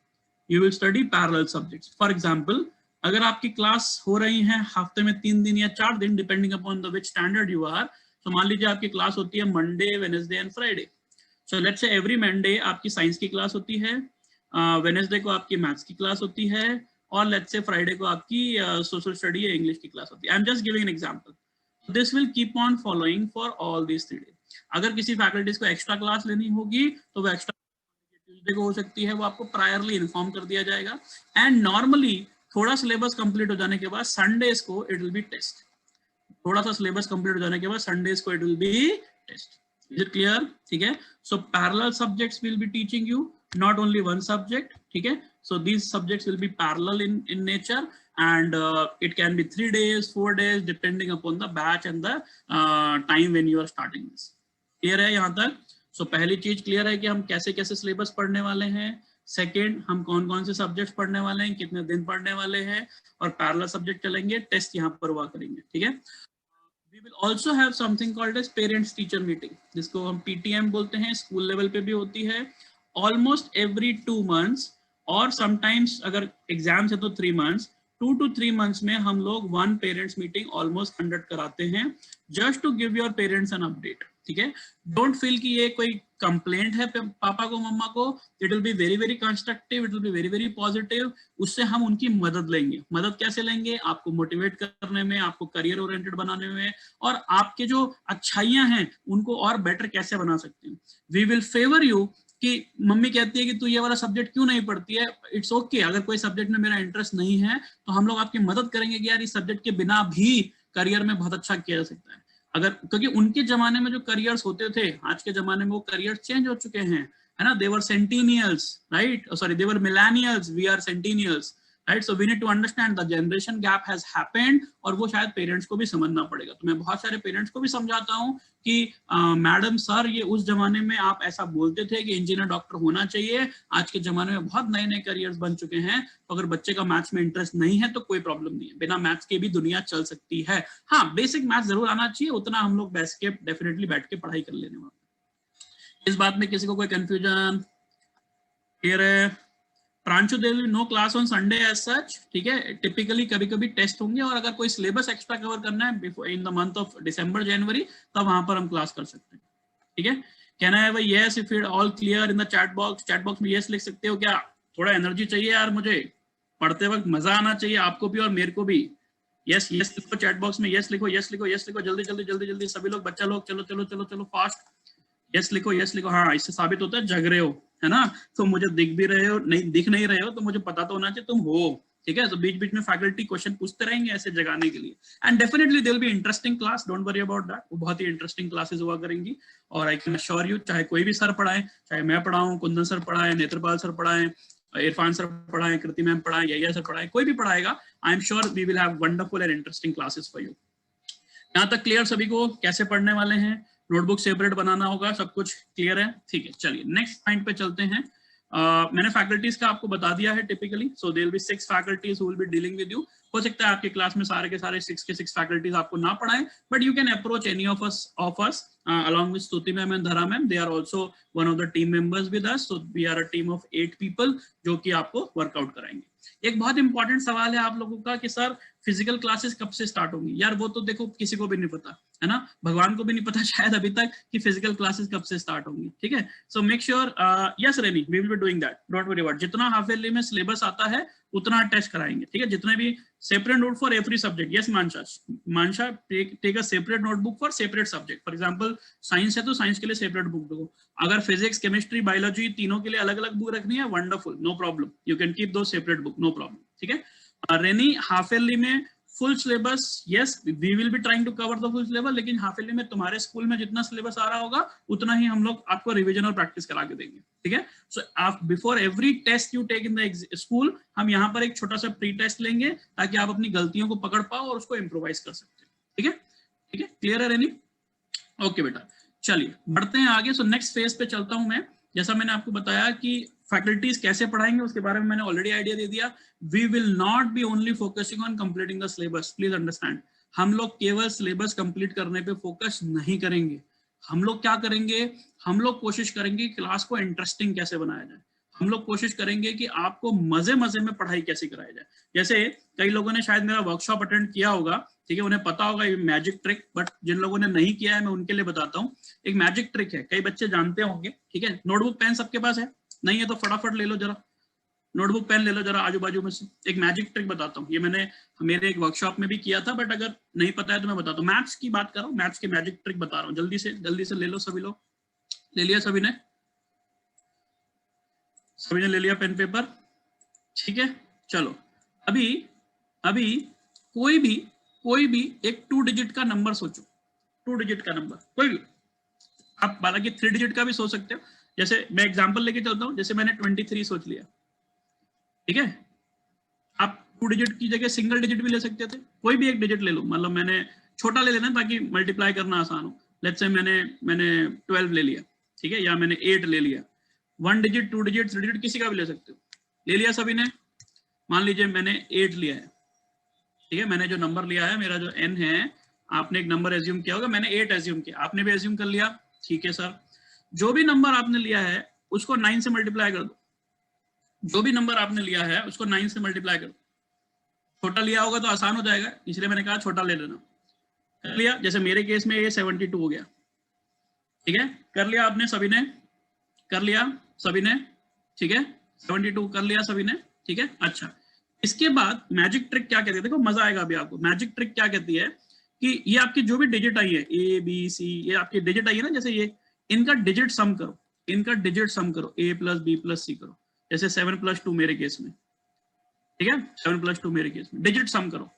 You will study parallel subjects. For example, अगर आपकी क्लास हो रही है हफ्ते में 3 दिन या 4 दिन, depending upon the which standard you are. तो मान लीजिए आपकी क्लास होती है Monday, Wednesday and Friday. So let's say every Monday आपकी साइंस की क्लास होती है, वेडनेसडे को आपकी मैथ्स की क्लास होती है, और लेट्स से फ्राइडे को आपकी सोशल स्टडी या इंग्लिश की क्लास होती है. I am just giving an example. This will keep on following for all these 3 days. अगर किसी फैकल्टीज को एक्स्ट्रा क्लास लेनी होगी तो वो एक्स्ट्रा ट्यूसडे को हो सकती है, वो आपको प्रायरली इन्फॉर्म कर दिया जाएगा. एंड नॉर्मली थोड़ा सिलेबस कंप्लीट हो जाने के बाद संडेज को इट विल बी टेस्ट. थोड़ा सा सिलेबस कंप्लीट हो जाने के बाद संडेज को it will be test. Is it clear? ठीक है, so parallel subjects will be teaching you, not only one subject. ठीक है, so these subjects will be parallel in nature, and it can be 3 days, 4 days, depending upon the batch and the time when you are starting this. Clear है यहाँ तक? So पहली चीज clear है कि हम कैसे कैसे सिलेबस पढ़ने वाले हैं. सेकेंड, हम कौन कौन से सब्जेक्ट्स पढ़ने वाले हैं, कितने दिन पढ़ने वाले हैं, और पैरेलल सब्जेक्ट चलेंगे, टेस्ट यहाँ पर हुआ करेंगे. ठीक है, we will also have something called as parents teacher meeting, जिसको हम PTM बोलते हैं. स्कूल लेवल पे भी होती है. Almost every 2 months, और sometimes अगर एग्जाम्स है तो 3 months, 2 to 3 months में हम लोग 1 पेरेंट्स मीटिंग ऑलमोस्ट कंडक्ट कराते हैं, just to give your parents an update. ठीक है, डोंट फील कि ये कोई कंप्लेंट है पापा को, मम्मा को. It will be very very constructive, it will be very very positive. उससे हम उनकी मदद लेंगे. मदद कैसे लेंगे? आपको मोटिवेट करने में, आपको करियर ओरिएंटेड बनाने में, और आपके जो अच्छाइयां हैं उनको और बेटर कैसे बना सकते हैं. वी विल फेवर यू कि मम्मी कहती है कि तू ये वाला सब्जेक्ट क्यों नहीं पढ़ती है. इट्स ओके, अगर कोई सब्जेक्ट में मेरा इंटरेस्ट नहीं है तो हम लोग आपकी मदद करेंगे कि यार इस सब्जेक्ट के बिना भी करियर में बहुत अच्छा किया जा सकता है. अगर, क्योंकि उनके जमाने में जो करियर्स होते थे, आज के जमाने में वो करियर चेंज हो चुके हैं, है ना. They were centennials, right, sorry, they were millennials, we are centennials, right. So we need to understand the generation gap has happened, और वो शायद पेरेंट्स को भी समझना पड़ेगा. तो मैं बहुत सारे पेरेंट्स को भी समझाता हूँ कि मैडम सर, ये उस जमाने में आप ऐसा बोलते थे कि इंजीनियर डॉक्टर होना चाहिए, आज के जमाने में बहुत नए नए करियर्स बन चुके हैं. तो अगर बच्चे का मैथ्स में इंटरेस्ट नहीं है तो कोई प्रॉब्लम नहीं है, बिना मैथ्स के भी दुनिया चल सकती है. हाँ, बेसिक मैथ्स जरूर आना चाहिए, उतना हम लोग डेफिनेटली बैठ के पढ़ाई कर लेने वाले. इस बात में किसी को कोई कंफ्यूजन? क्लियर है? Pranshu, there will no class on Sunday as such. ठीक है, टिपिकली कभी कभी टेस्ट होंगे, और अगर कोई सिलेबस एक्स्ट्रा कवर करना है before in the month of December January, तब वहां पर हम क्लास कर सकते हैं. ठीक है, can I have a yes if it all clear in the chat box? Chat box में यस लिख सकते हो क्या? थोड़ा एनर्जी चाहिए यार, मुझे पढ़ते वक्त मजा आना चाहिए, आपको भी और मेरे को भी. यस यस लिखो चैट बॉक्स में, यस लिखो, यस लिखो, यस लिखो, जल्दी जल्दी जल्दी जल्दी. सभी लोग, बच्चा लोग, चलो चलो चलो चलो फास्ट, यस लिखो, यस लिखो. हाँ, इससे साबित होता है जग रहे हो, है ना. तो मुझे दिख भी रहे हो, नहीं दिख नहीं रहे हो तो मुझे पता तो होना चाहिए तुम हो. ठीक है, तो बीच बीच में फैकल्टी क्वेश्चन पूछते रहेंगे ऐसे जगाने के लिए. And definitely there will be interesting class, don't worry about that. वो बहुत ही इंटरेस्टिंग क्लासेस हुआ करेंगी. और आई कैन अश्योर यू, चाहे कोई भी सर पढ़ाए, चाहे मैं पढ़ाऊं, कुंदन सर पढ़ाए, नेत्रपाल सर पढ़ाए, इरफान सर पढ़ाए, कृति मैम पढ़ाए, यैया सर पढ़ाए, कोई भी पढ़ाएगा, I am sure we will have wonderful and interesting classes for you. यहाँ तक क्लियर सभी को कैसे पढ़ने वाले हैं? नोटबुक सेपरेट बनाना होगा, सब कुछ क्लियर है? ठीक है, चलिए नेक्स्ट पॉइंट पे चलते हैं. मैंने फैकल्टीज का आपको बता दिया है typically, so there will be 6 faculties who will be dealing with you. हो सकता है आपके क्लास में सारे के सारे 6 के 6 फैकल्टीज आपको ना पढ़ाएं, but you can approach any of us along with Stuti ma'am and Dhara ma'am. They are also one of the team members with us. So we are a team of 8 people जो कि आपको workout कराएंगे। एक बहुत important सवाल है आप लोगों का कि सर फिजिकल क्लासेस कब से स्टार्ट होंगी? यार वो तो देखो किसी को भी नहीं पता है ना, भगवान को भी नहीं पता शायद अभी तक कि फिजिकल क्लासेस कब से स्टार्ट होंगी। ठीक है, so make sure, yes Renee, we will be doing that, don't worry about. जितना हाफ ईयरली में सिलेबस आता है उतना टेस्ट कराएंगे। ठीक है, जितने भी separate note for every subject. Yes Mansha take a separate notebook for separate subject. For example science है तो साइंस के लिए सेपरेट बुक दो, अगर फिजिक्स केमिस्ट्री बायोलॉजी तीनों के लिए अलग अलग बुक रखनी है, wonderful, no problem, you can keep दो सेपरेट बुक, नो प्रॉब्लम। ठीक है, रेनी हाफ ईयरली में full syllabus, yes we will be trying to cover the full syllabus, लेकिन हाफ ईयरली में तुम्हारे स्कूल में जितना सिलेबस आ रहा होगा उतना ही हम लोग आपको रिवीजन और प्रैक्टिस करा के देंगे। ठीक है, सो आप before every test you take in the school, हम यहाँ पर एक छोटा सा प्री टेस्ट लेंगे ताकि आप अपनी गलतियों को पकड़ पाओ और उसको इम्प्रोवाइज कर सकते हो। ठीक है, ठीक है, क्लियर है रेनी? ओके बेटा, चलिए बढ़ते हैं आगे। सो नेक्स्ट फेज पे चलता हूं मैं। जैसा मैंने आपको बताया कि फैकल्टीज कैसे पढ़ाएंगे उसके बारे में मैंने ऑलरेडी आइडिया दे दिया। We will not be only focusing on completing the syllabus, please understand. हम लोग केवल सिलेबस कंप्लीट करने पे फोकस नहीं करेंगे। हम लोग क्या करेंगे, हम लोग कोशिश करेंगे क्लास को इंटरेस्टिंग कैसे बनाया जाए। हम लोग कोशिश करेंगे कि आपको मजे मजे में पढ़ाई कैसे कराई जाए। जैसे कई लोगों ने शायद मेरा वर्कशॉप अटेंड किया होगा, ठीक है, उन्हें पता होगा ये मैजिक ट्रिक, बट जिन लोगों ने नहीं किया है मैं उनके लिए बताता हूँ। एक मैजिक ट्रिक है, कई बच्चे जानते होंगे। ठीक है, नोटबुक पेन सबके पास है? नहीं है तो फटाफट ले लो जरा, नोटबुक पेन ले लो जरा आजू बाजू में से। एक मैजिक ट्रिक बताता हूँ, ये मैंने मेरे एक वर्कशॉप में भी किया था, बट अगर नहीं पता है तो मैं बताता हूँ। मैथ्स की बात कर रहा हूँ, मैथ्स की मैजिक ट्रिक बता रहा हूँ। जल्दी से ले लो सभी लोग। ले लिया सभी ने? सभी ने ले लिया पेन पेपर? ठीक है, चलो अभी कोई भी एक 2 डिजिट का नंबर सोचो। 2 डिजिट का नंबर कोई भी, आप हालांकि 3 डिजिट का भी सोच सकते हो। जैसे मैं एग्जांपल लेके चलता हूं, जैसे मैंने 23 सोच लिया। ठीक है, आप 2 डिजिट की जगह सिंगल डिजिट भी ले सकते थे, कोई भी एक डिजिट ले लो। मतलब मैंने छोटा ले लेना ताकि मल्टीप्लाई करना आसान हो। लेट्स से मैंने 12 ले लिया, ठीक है, या मैंने 8 ले लिया। 1 डिजिट, 2 डिजिट, 3 डिजिट किसी का भी ले सकते हो। ले लिया सभी ने? मान लीजिए मैंने 8 लिया है। ठीक है, मैंने जो नंबर लिया है, मेरा जो n है, आपने एक नंबर एज्यूम किया होगा, मैंने 8 एज्यूम किया, आपने भी एज्यूम कर लिया। ठीक है सर, जो भी नंबर आपने लिया है उसको 9 से मल्टीप्लाई कर दो। जो भी नंबर आपने लिया है उसको 9 से मल्टीप्लाई कर दो। छोटा लिया होगा तो आसान हो जाएगा, इसलिए मैंने कहा छोटा ले लेना। कर लिया? जैसे मेरे केस में ये 72 हो गया। ठीक है, कर लिया आपने सभी ने? कर लिया सभी ने? ठीक है, 72 कर लिया सभी ने? ठीक है, अच्छा, इसके बाद मैजिक ट्रिक क्या कहती है, देखो मजा आएगा अभी आपको। मैजिक ट्रिक क्या कहती है कि ये आपकी जो भी डिजिट आई है, ए बी सी, ये आपकी डिजिट आई है ना, जैसे ये, इनका डिजिट सम करो, इनका डिजिट सम करो, a प्लस बी प्लस सी करो। जैसे 7 + 2 मेरे केस में, ठीक है, 7 + 2 मेरे केस में, डिजिट सम करो।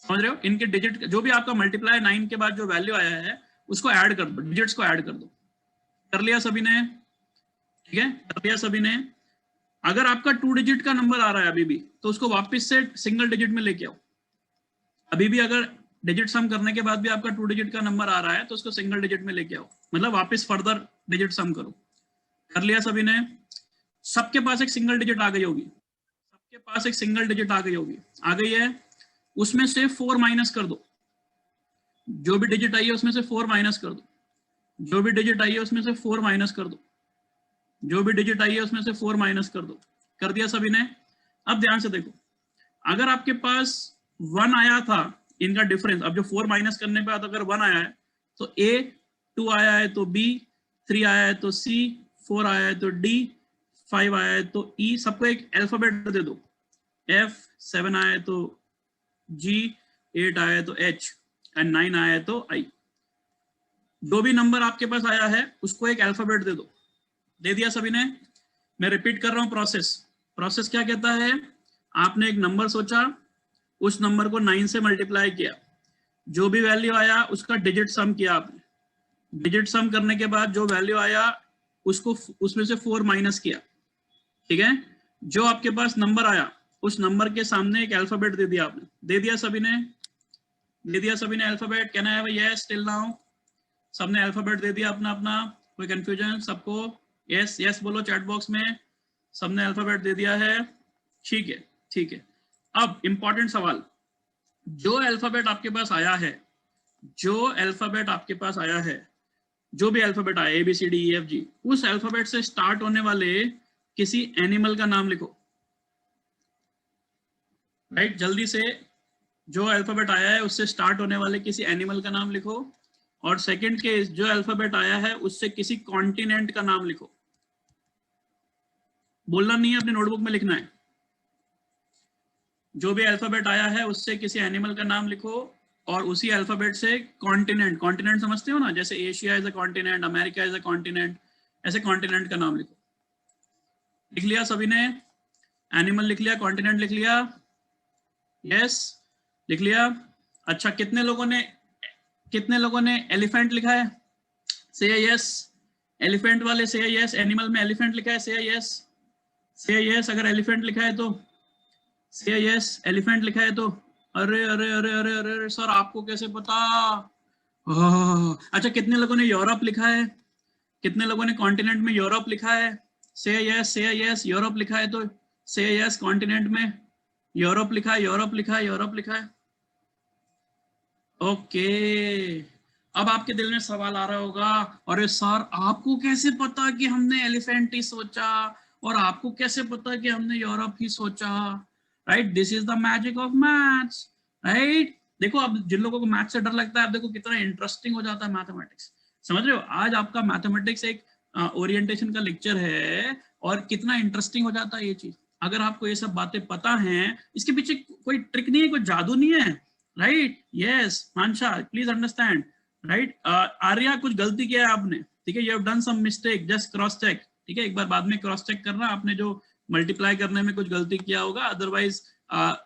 समझ रहे हो? इनके डिजिट जो भी आपका मल्टीप्लाई 9 के बाद जो वैल्यू आया है उसको ऐड कर दो, डिजिट्स को ऐड कर दो। कर लिया सभी ने? ठीक है, कर लिया सभी ने? अगर आपका 2 डिजिट का नंबर आ रहा है अभी भी, तो उसको वापस से सिंगल डिजिट में लेके आओ। अभी भी अगर डिजिट सम करने के बाद भी आपका 2 डिजिट का नंबर आ रहा है तो उसको सिंगल डिजिट में लेके आओ, मतलब वापस फर्दर डिजिट सम करो। कर लिया सभी ने? सबके पास एक सिंगल डिजिट आ गई होगी, सबके पास एक सिंगल डिजिट आ गई होगी, आ गई है, उसमें से 4 माइनस कर दो। जो भी डिजिट आई है उसमें से 4 माइनस कर दो। जो भी डिजिट आई है उसमें से 4 माइनस कर दो। जो भी डिजिट आई है उसमें से 4 माइनस कर दो। कर दिया सभी ने? अब ध्यान से देखो, अगर आपके पास 1 आया था, इनका डिफरेंस, अब जो 4 माइनस करने पे अगर 1 आया है तो A, 2 आया है तो B, 3 आया है तो C, 4 आया है तो D, 5 आया है तो E। सबको एक अल्फाबेट दे दो, F, 7 आया है तो G, 8 आया है तो H एंड 9 आया है तो I। जो भी नंबर आपके पास आया है उसको एक अल्फाबेट दे दो। दे दिया सभी ने? मैं रिपीट कर रहा हूं प्रोसेस क्या कहता है, आपने एक नंबर सोचा, उस नंबर को 9 से मल्टीप्लाई किया, जो भी वैल्यू आया उसका डिजिट सम किया आपने। डिजिट सम करने के बाद जो वैल्यू आया उसको उसमें से 4 माइनस किया। ठीक है, जो आपके पास नंबर आया उस नंबर के सामने एक अल्फाबेट दे दिया आपने। दे दिया सभी ने? दे दिया सभी ने अल्फाबेट? कहना है भाई यस टिल नाउ? सबने अल्फाबेट दे दिया अपना अपना? कोई कंफ्यूजन? सबको यस यस बोलो चैट बॉक्स में। सबने अल्फाबेट दे दिया है, ठीक है ठीक है। अब इंपॉर्टेंट सवाल, जो अल्फाबेट आपके पास आया है, जो अल्फाबेट आपके पास आया है, जो भी अल्फाबेट आया A B C D E F G, उस अल्फाबेट से स्टार्ट होने वाले किसी एनिमल का नाम लिखो। राइट, जल्दी से, जो अल्फाबेट आया है उससे स्टार्ट होने वाले किसी एनिमल का नाम लिखो। और सेकंड केस, जो अल्फाबेट आया है उससे किसी कॉन्टिनेंट का नाम लिखो। बोलना नहीं है, अपने नोटबुक में लिखना है। जो भी अल्फाबेट आया है उससे किसी एनिमल का नाम लिखो और उसी अल्फाबेट से कॉन्टिनेंट, कॉन्टिनेंट समझते हो ना, जैसे Asia is a continent, America is a continent, ऐसे कॉन्टिनेंट का नाम लिखो। लिख लिया सभी ने? एनिमल लिख लिया, कॉन्टिनेंट लिख लिया? यस, लिख लिया। अच्छा, कितने लोगों ने एलिफेंट लिखा है? से यस। एलिफेंट वाले से यस। एनिमल में एलिफेंट लिखा है, से यस। से यस अगर एलिफेंट लिखा है तो। से यस एलिफेंट लिखा है तो। अरे अरे अरे अरे अरे, अरे सर आपको कैसे पता? अच्छा, कितने लोगों ने यूरोप लिखा है? कितने लोगों ने कॉन्टिनेंट में यूरोप लिखा है? से यस यूरोप लिखा है तो। से यस कॉन्टिनेंट में यूरोप लिखा है, यूरोप लिखा है, यूरोप लिखा है। ओके, अब आपके दिल में सवाल आ रहा होगा, अरे सर आपको कैसे पता कि हमने एलिफेंट ही सोचा, और आपको कैसे पता कि हमने यूरोप ही सोचा? Right, this is the magic of maths. Right, देखो अब जिन लोगों को मैथ्स से डर लगता है, अब देखो कितना इंटरेस्टिंग हो जाता है मैथमेटिक्स। समझ रहे हो? आज आपका मैथमेटिक्स एक ओरिएंटेशन का लेक्चर है और कितना इंटरेस्टिंग हो जाता है ये चीज। अगर आपको ये सब बातें पता हैं, इसके पीछे कोई ट्रिक नहीं है, कोई जादू नहीं है। Right, yes Mansha, please understand. Right, Arya कुछ गलती किया है आपने, ठीक है, you have done some mistake, just cross check. ठीक है, एक बार बाद में क्रॉस चेक करना, आपने जो मल्टीप्लाई करने में कुछ गलती किया होगा। अदरवाइज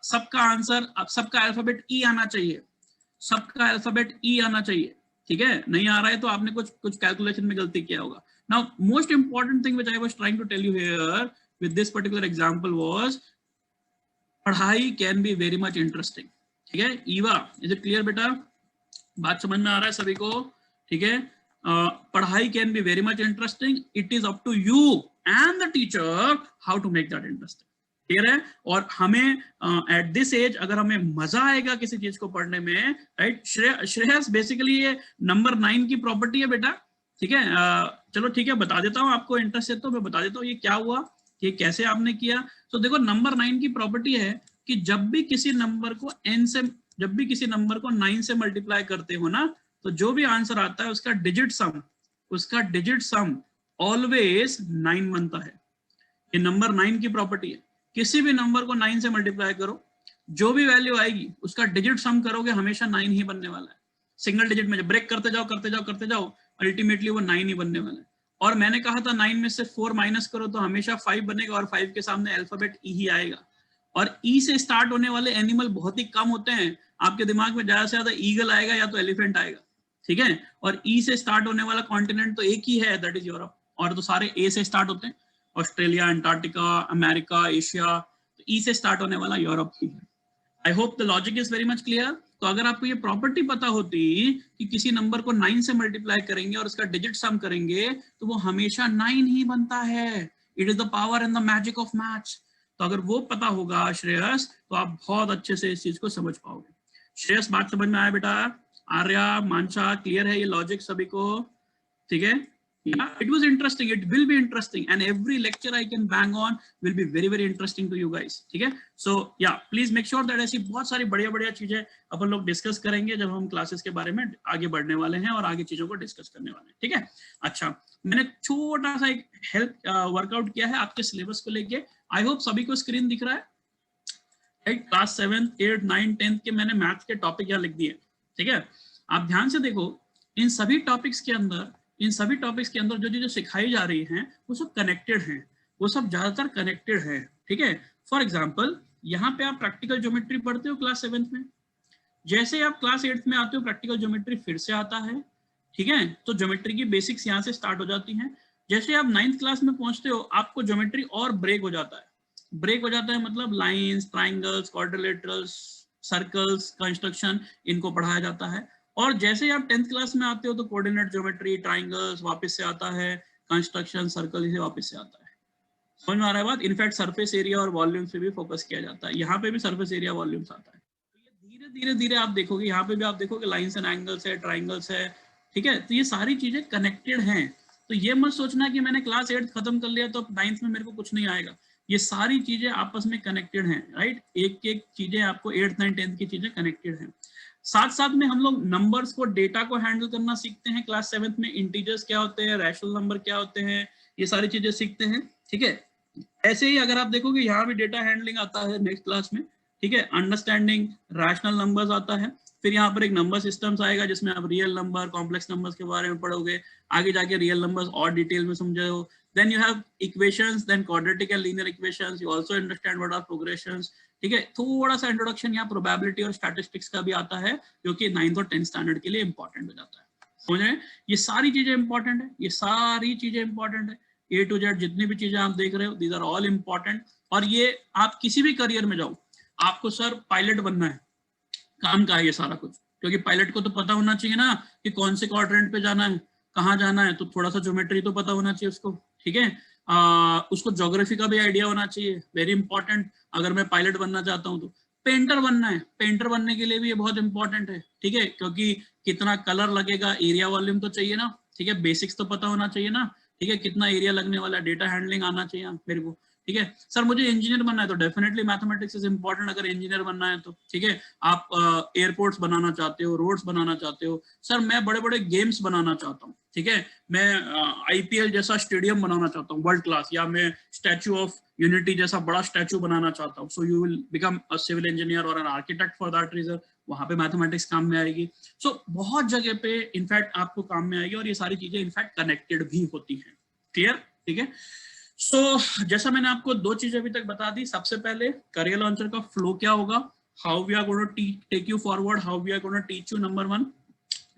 सबका आंसर, सबका अल्फाबेट ई आना चाहिए, सबका अल्फाबेट ई आना चाहिए। ठीक है, नहीं आ रहा है तो आपने कुछ कैलकुलेशन में गलती किया होगा। Now most important thing which I was trying to tell you here with this particular example was, पढ़ाई can be very much interesting. ठीक है, ईवा, इज इट क्लियर बेटा? बात समझ में आ रहा है सभी को? ठीक है, पढ़ाई can be very much interesting, it is up to you and the teacher how to make that interesting. Clear है? और हमें एट दिस एज अगर हमें मजा आएगा किसी चीज को पढ़ने में, राइट, श्रेयस बेसिकली ये नंबर 9 की प्रॉपर्टी है बेटा। ठीक है, चलो ठीक है, बता देता हूँ, आपको इंटरेस्ट है तो मैं बता देता हूँ ये क्या हुआ, ये कैसे आपने किया। तो देखो, नंबर 9 की प्रॉपर्टी है कि जब भी किसी नंबर को 9 से मल्टीप्लाई करते हो ना, तो जो भी आंसर आता है उसका डिजिट सम ऑलवेज 9 बनता है। ये नंबर 9 की प्रॉपर्टी है। किसी भी नंबर को 9 से मल्टीप्लाई करो, जो भी वैल्यू आएगी उसका डिजिट सम करोगे, हमेशा 9 ही बनने वाला है। सिंगल डिजिट में जब ब्रेक करते जाओ अल्टीमेटली वो 9 ही बनने वाला है। और मैंने कहा था 9 में से 4 माइनस करो तो हमेशा 5 बनेगा, और 5 के सामने अल्फाबेट ई ही आएगा। और ई से स्टार्ट होने वाले एनिमल बहुत ही कम होते हैं। आपके दिमाग में ज्यादा से ज्यादा ईगल आएगा या तो एलिफेंट आएगा। ठीक है, और ई से स्टार्ट होने वाला कॉन्टिनेंट तो एक ही है, दैट इज यूरोप, और तो सारे ए से स्टार्ट होते हैं, ऑस्ट्रेलिया, अंटार्कटिका, अमेरिका, एशिया। तो ई से स्टार्ट होने वाला यूरोप ही है। I hope the logic is very much clear. तो अगर आपको ये प्रॉपर्टी पता होती कि किसी नंबर को 9 से मल्टीप्लाई करेंगे और उसका डिजिट सम करेंगे तो वो हमेशा 9 ही बनता है। It is the power and the magic of maths. तो अगर वो पता होगा श्रेयस, तो आप बहुत अच्छे से इस चीज को समझ पाओगे। श्रेयस, बात समझ में आया बेटा? आर्या, मानसा, क्लियर है ये लॉजिक सभी को? ठीक है, yeah, it was interesting, it will be interesting, and every lecture I can bang on will be very very interesting to you guys. ठीक है, so yeah, please make sure that ऐसी बहुत सारी बढ़िया चीजें अपन लोग डिस्कस करेंगे जब हम क्लासेस के बारे में आगे बढ़ने वाले हैं और आगे चीजों को डिस्कस करने वाले हैं। ठीक है, अच्छा, मैंने छोटा सा एक हेल्प वर्कआउट किया है आपके सिलेबस को लेके। आई होप सभी को स्क्रीन दिख रहा है। Class 7th 8th 9th 10th के मैंने मैथ्स के टॉपिक यहाँ लिख दिए। ठीक है, आप ध्यान से देखो, इन सभी टॉपिक्स के अंदर जो चीजें सिखाई जा रही हैं वो सब कनेक्टेड हैं, वो सब ज्यादातर कनेक्टेड है। ठीक है, फॉर एग्जांपल यहाँ पे आप प्रैक्टिकल ज्योमेट्री पढ़ते हो क्लास 7th में, जैसे आप क्लास 8th में आते हो प्रैक्टिकल ज्योमेट्री फिर से आता है। ठीक है, तो ज्योमेट्री की बेसिक्स यहाँ से स्टार्ट हो जाती हैं। जैसे आप 9th क्लास में पहुंचते हो, आपको ज्योमेट्री और ब्रेक हो जाता है। मतलब lines, triangles, quadrilaterals, circles, construction, इनको पढ़ाया जाता है। और जैसे आप 10th क्लास में आते हो तो कोऑर्डिनेट ज्योमेट्री, ट्राइंगल्स वापस से आता है, कंस्ट्रक्शन, सर्कल इसे वापस से आता है। समझ में आ रहा है बात? इनफैक्ट सरफेस एरिया और वॉल्यूम से भी फोकस किया जाता है, यहाँ पे भी सरफेस एरिया वॉल्यूम्स आता है। तो ये धीरे धीरे धीरे आप देखोगे, यहाँ पे भी आप देखोगे लाइंस एंड एंगल्स है, ट्राइंगल्स है, ठीक है। तो ये सारी चीजें कनेक्टेड हैं। तो ये मत सोचना कि मैंने क्लास 8 खत्म कर लिया तो 9th में मेरे को कुछ नहीं आएगा। ये सारी चीजें आपस में कनेक्टेड हैं, राइट। एक एक चीजें आपको 8th 9th 10th की चीजें कनेक्टेड हैं। साथ साथ में हम लोग नंबर्स को, डेटा को हैंडल करना सीखते हैं क्लास 7th में। इंटीजर्स क्या होते हैं, रैशनल नंबर क्या होते हैं, ये सारी चीजें सीखते हैं, ठीक है। ऐसे ही अगर आप देखोगे यहाँ भी डेटा हैंडलिंग आता है नेक्स्ट क्लास में, ठीक है। अंडरस्टैंडिंग रैशनल नंबर्स आता है। फिर यहाँ पर एक नंबर सिस्टम्स आएगा जिसमें आप रियल नंबर, कॉम्प्लेक्स नंबर्स के बारे में पढ़ोगे, आगे जाके रियल नंबर्स और डिटेल में समझो। Then you have equations, then quadratic and linear equations, you also understand what are progressions, ठीक है। थोड़ा सा इंट्रोडक्शन यहाँ प्रोबेबिलिटी और स्टैटिस्टिक्स का भी आता है, जो कि 9th और 10th स्टैंडर्ड के लिए इंपॉर्टेंट हो जाता है। समझ रहे हैं? ये सारी चीजें इंपॉर्टेंट है, ये सारी चीजें इंपॉर्टेंट है। A to Z जितनी भी चीजें आप देख रहे हो, दीज आर ऑल इंपॉर्टेंट। और ये आप किसी भी करियर में जाओ, आपको सर पायलट बनना है, काम का है ये सारा कुछ, क्योंकि पायलट को तो पता होना चाहिए ना कि कौन से क्वाड्रेंट पे जाना है, कहाँ जाना है, तो थोड़ा सा ज्योमेट्री तो पता होना चाहिए उसको, ठीक है। उसको ज्योग्राफी का भी आइडिया होना चाहिए, वेरी इंपॉर्टेंट। अगर मैं पायलट बनना चाहता हूँ तो पेंटर बनना है, पेंटर बनने के लिए भी ये बहुत इंपॉर्टेंट है, ठीक है। क्योंकि कितना कलर लगेगा, एरिया वॉल्यूम तो चाहिए ना, ठीक है। बेसिक्स तो पता होना चाहिए ना, ठीक है। कितना एरिया लगने वाला है, डेटा हैंडलिंग आना चाहिए मेरे को, ठीक है। सर मुझे इंजीनियर बनना है तो डेफिनेटली मैथमेटिक्स इज इंपॉर्टेंट अगर इंजीनियर बनना है तो, ठीक है। आप एयरपोर्ट्स बनाना चाहते हो, रोड्स बनाना चाहते हो, सर मैं बड़े बड़े गेम्स बनाना चाहता हूँ, ठीक है। मैं आईपीएल जैसा स्टेडियम बनाना चाहता हूँ वर्ल्ड क्लास, या मैं स्टैचू ऑफ यूनिटी जैसा बड़ा स्टैचू बनाना चाहता हूँ। So you will become a civil engineer और an architect for that reason, वहां पे मैथमेटिक्स काम में आएगी। सो बहुत जगह पे इनफैक्ट आपको काम में आएगी, और ये सारी चीजें इनफैक्ट कनेक्टेड भी होती हैं। क्लियर, ठीक है। जैसा मैंने आपको दो चीजें अभी तक बता दी। सबसे पहले करियर लॉन्चर का फ्लो क्या होगा, how we are going to take you forward, how we are going to teach you, number 1।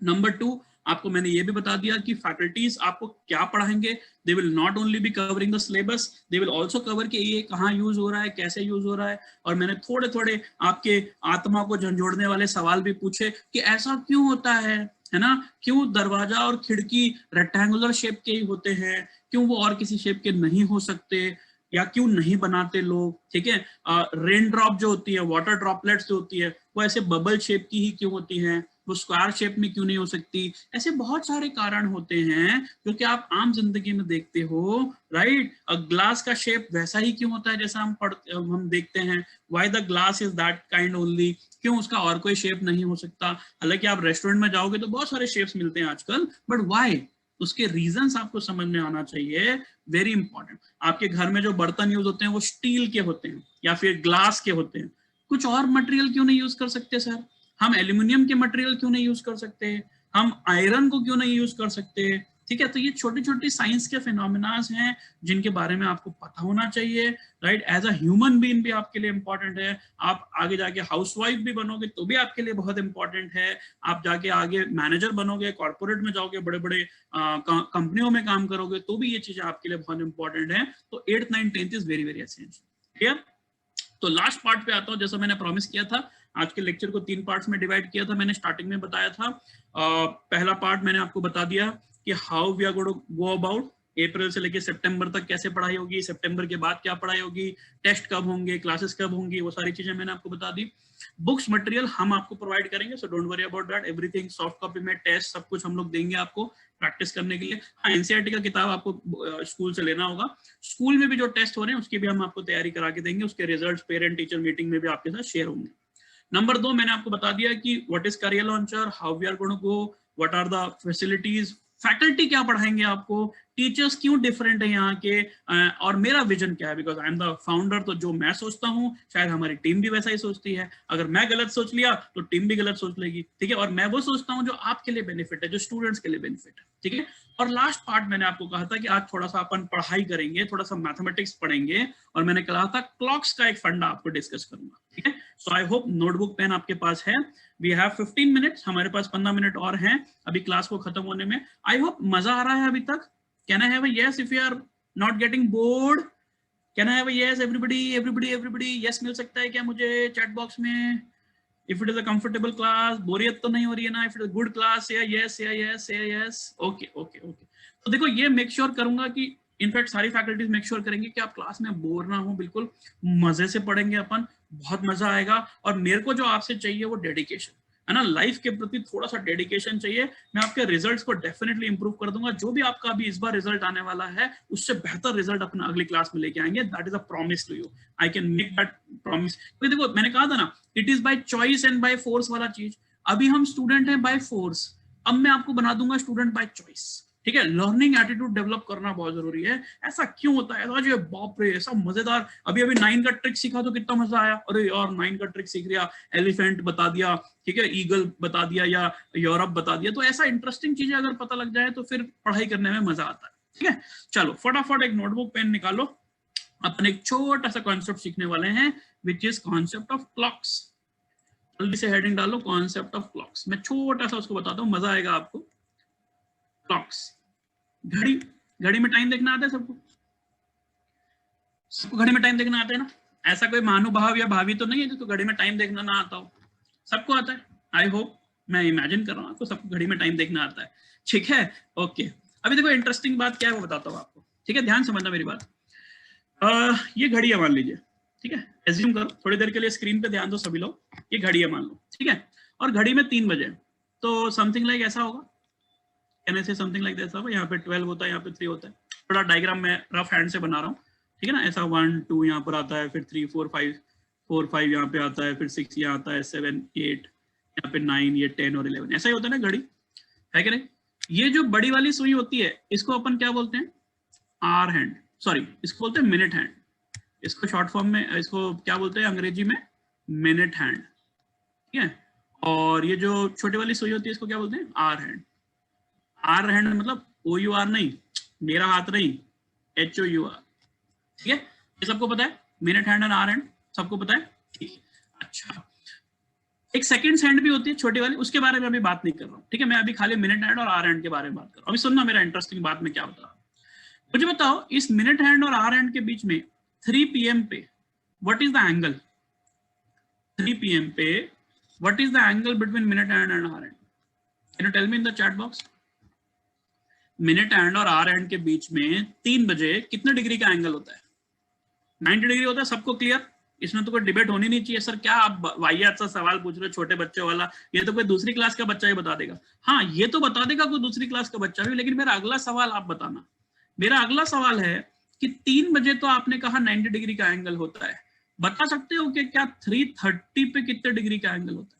Number 2, आपको मैंने ये भी बता दिया कि फैकल्टीज आपको क्या पढ़ाएंगे। They will not only be covering the syllabus, they will also cover कि ये कहाँ यूज हो रहा है, कैसे यूज हो रहा है। और मैंने थोड़े थोड़े आपके आत्मा को झंझोड़ने वाले सवाल भी पूछे कि ऐसा क्यों होता है ना, क्यों दरवाजा और खिड़की रेक्टेंगुलर शेप के ही होते हैं, क्यों वो और किसी शेप के नहीं हो सकते, या क्यों नहीं बनाते लोग, ठीक है। रेन ड्रॉप जो होती है, वाटर ड्रॉपलेट्स जो होती है, वो ऐसे बबल शेप की ही क्यों होती हैं, वो स्क्वायर शेप में क्यों नहीं हो सकती। ऐसे बहुत सारे कारण होते हैं जो कि आप आम जिंदगी में देखते हो, राइट। ग्लास का शेप वैसा ही क्यों होता है जैसा हम देखते हैं, why the glass is that kind only, क्यों उसका और कोई शेप नहीं हो सकता। हालांकि आप रेस्टोरेंट में जाओगे तो बहुत सारे शेप्स मिलते हैं आजकल, बट व्हाई, उसके रीजंस आपको समझ में आना चाहिए, वेरी इंपॉर्टेंट। आपके घर में जो बर्तन यूज होते हैं वो स्टील के होते हैं या फिर ग्लास के होते हैं, कुछ और मटेरियल क्यों नहीं यूज कर सकते सर? हम एल्यूमिनियम के मटेरियल क्यों नहीं यूज कर सकते, हम आयरन को क्यों नहीं यूज कर सकते, ठीक है। तो ये छोटी छोटी साइंस के फिनोमिनास हैं जिनके बारे में आपको पता होना चाहिए, right. As a human being भी आपके लिए इंपॉर्टेंट है। आप आगे जाके हाउसवाइफ भी बनोगे तो भी आपके लिए बहुत इंपॉर्टेंट है। आप जाके आगे मैनेजर बनोगे, कॉर्पोरेट में जाओगे, बड़े बड़े कंपनियों में काम करोगे तो भी ये चीजें आपके लिए बहुत इंपॉर्टेंट है। तो 8th 9th 10th is very very essential, clear. तो लास्ट पार्ट पे आता हूँ। जैसा मैंने प्रॉमिस किया था, आज के लेक्चर को 3 पार्ट्स में डिवाइड किया था, मैंने स्टार्टिंग में बताया था। पहला पार्ट मैंने आपको बता दिया कि how we are going to go about, अप्रैल से लेकर सितंबर तक कैसे पढ़ाई होगी, सितंबर के बाद क्या पढ़ाई होगी, टेस्ट कब होंगे, क्लासेस कब होंगी, वो सारी चीजें मैंने आपको बता दी। बुक्स मटेरियल हम आपको प्रोवाइड करेंगे, so don't worry about that, everything soft copy में, टेस्ट सब कुछ हम लोग देंगे आपको प्रैक्टिस करने के लिए। हाँ, एनसीईआरटी का किताब आपको स्कूल से लेना होगा। स्कूल में भी जो टेस्ट हो रहे हैं उसकी भी हम आपको तैयारी करा के देंगे, उसके रिजल्ट्स पेरेंट टीचर मीटिंग में भी आपके साथ शेयर होंगे। नंबर 2, मैंने आपको बता दिया कि what is Career Launcher, how we are going to go, what are the facilities, faculty क्या पढ़ाएंगे आपको, टीचर्स क्यों डिफरेंट है यहाँ के, और मेरा विजन क्या है, because I am the founder. तो जो मैं सोचता हूँ शायद हमारी टीम भी वैसा ही सोचती है, अगर मैं गलत सोच लिया तो टीम भी गलत सोच लेगी, ठीक है। और मैं वो सोचता हूँ जो आपके लिए बेनिफिट है, जो स्टूडेंट्स के लिए बेनिफिट है, ठीक है। और लास्ट पार्ट मैंने आपको कहा था कि आज थोड़ा सा अपन पढ़ाई करेंगे, थोड़ा सा मैथमेटिक्स पढ़ेंगे, और मैंने कहा था क्लॉक्स का एक फंडा आपको डिस्कस करूंगा, ठीक है। So I hope notebook pen आपके पास है। वी हैव 15 मिनट्स, हमारे पास 15 मिनट और हैं अभी क्लास को खत्म होने में। आई होप मजा आ रहा है अभी तक। Can I have a yes if you are not getting bored? Can I have a yes everybody? Everybody yes मिल सकता है क्या मुझे चैट बॉक्स में? If it is a comfortable class, बोरियत तो नहीं हो रही है ना? If it is good class, या यस या यस या यस। Okay okay okay. तो देखो, ये मेक श्योर करूंगा कि इनफैक्ट सारी फैकल्टीज मेक श्योर करेंगे कि आप क्लास में बोर ना हो, बिल्कुल मजे से पढ़ेंगे अपन, बहुत मजा आएगा। और मेरे को जो आपसे चाहिए वो डेडिकेशन है ना, लाइफ के प्रति थोड़ा सा डेडिकेशन चाहिए। मैं आपके रिजल्ट्स को डेफिनेटली इंप्रूव कर दूंगा। जो भी आपका अभी इस बार रिजल्ट आने वाला है उससे बेहतर रिजल्ट अपना अगली क्लास में लेके आएंगे। That is a promise to you, I can make that promise. क्योंकि देखो मैंने कहा था ना, it is by choice and by force वाला चीज। अभी हम स्टूडेंट हैं बाय फोर्स, अब मैं आपको बना दूंगा स्टूडेंट बाय चॉइस। ठीक है, लर्निंग एटीट्यूड डेवलप करना बहुत जरूरी है। ऐसा क्यों होता है ऐसा, जो बाप रे ऐसा मजेदार, अभी 9 का ट्रिक सीखा तो कितना मजा आया। अरे यार 9 का ट्रिक सीख लिया, एलिफेंट बता दिया, ठीक है, ईगल बता दिया या यूरोप बता दिया। तो ऐसा इंटरेस्टिंग चीजें अगर पता लग जाए तो फिर पढ़ाई करने में मजा आता है। ठीक है, चलो फटाफट एक नोटबुक पेन निकालो, अपन एक छोटा सा कॉन्सेप्ट सीखने वाले हैं, which is concept of clocks. जल्दी से हेडिंग डालो, कॉन्सेप्ट ऑफ क्लॉक्स। मैं छोटा सा उसको बताता हूँ, मजा आएगा आपको। क्लॉक्स, घड़ी, घड़ी में टाइम देखना आता है सबको? सबको घड़ी में टाइम देखना आता है ना? ऐसा कोई महानुभाव या भावी तो नहीं है जिसको घड़ी में टाइम देखना ना आता हो? सबको आता है, आई होप। मैं इमेजिन कर रहा हूँ आपको सबको घड़ी में टाइम देखना आता है। ठीक है, ओके। अभी देखो इंटरेस्टिंग बात क्या है वो बताता हूँ आपको। ठीक है, ध्यान समझना मेरी बात। ये घड़ी है मान लीजिए, ठीक है, एज्यूम करो थोड़ी देर के लिए स्क्रीन पे ध्यान दो सभी लोग, ये घड़ी है मान लो, ठीक है, और घड़ी में 3 बजे, तो समथिंग लाइक ऐसा होगा, कहने से समथिंग लाइक ऐसा होगा। यहाँ पे 12 होता है, यहाँ पे 3 होता है। थोड़ा डायग्राम मैं रफ हैंड से बना रहा हूँ, ठीक है ना। ऐसा 1 2 यहाँ पर आता है, फिर 3 4 5 यहाँ पे आता है, फिर 6 यहाँ आता है, 7 8 यहाँ पे 9, ये 10 और 11, ऐसा ही होता है ना घड़ी, है कि नहीं। ये जो बड़ी वाली सुई होती है इसको अपन क्या बोलते हैं? आवर हैंड, सॉरी इसको बोलते हैं मिनट हैंड। इसको शॉर्ट फॉर्म में इसको क्या बोलते हैं अंग्रेजी में? मिनट हैंड, ठीक है। और ये जो छोटी वाली सुई होती है इसको क्या बोलते हैं? Our hand. आवर हैंड मतलब OUR नहीं, मेरा हाथ नहीं, HOUR, ठीक है। ये सबको पता है, मिनट हैंड और आवर हैंड सबको पता है, ठीक है। अच्छा, एक सेकंड्स हैंड भी होती है छोटी वाली, उसके बारे में अभी बात नहीं कर रहा हूँ, ठीक है। मैं अभी खाली मिनट हैंड और आवर हैंड के बारे में बात कर रहा हूँ। अभी सुनना मेरा इंटरेस्टिंग बात मैं क्या बता रहा हूँ। मुझे बताओ इस मिनट हैंड और आवर हैंड के बीच में 3 PM पे what is the angle? 3 PM पे what is the angle between minute hand and hour hand? Can you tell me in the chat box? Minute hand और आवर हैंड के बीच में 3 बजे कितने डिग्री का एंगल होता है? 90 डिग्री होता है। सबको क्लियर? इसमें तो कोई डिबेट होनी नहीं चाहिए। सर क्या आप वाहियात सा सवाल पूछ रहे हो, छोटे बच्चे वाला? ये तो कोई दूसरी क्लास का बच्चा ही बता देगा। हाँ ये तो बता देगा कोई दूसरी क्लास का बच्चा भी, लेकिन मेरा अगला सवाल आप बताना। मेरा अगला सवाल है कि 3 बजे तो आपने कहा 90 डिग्री का एंगल होता है, बता सकते हो कि क्या 3:30 पे कितने डिग्री का एंगल होता है?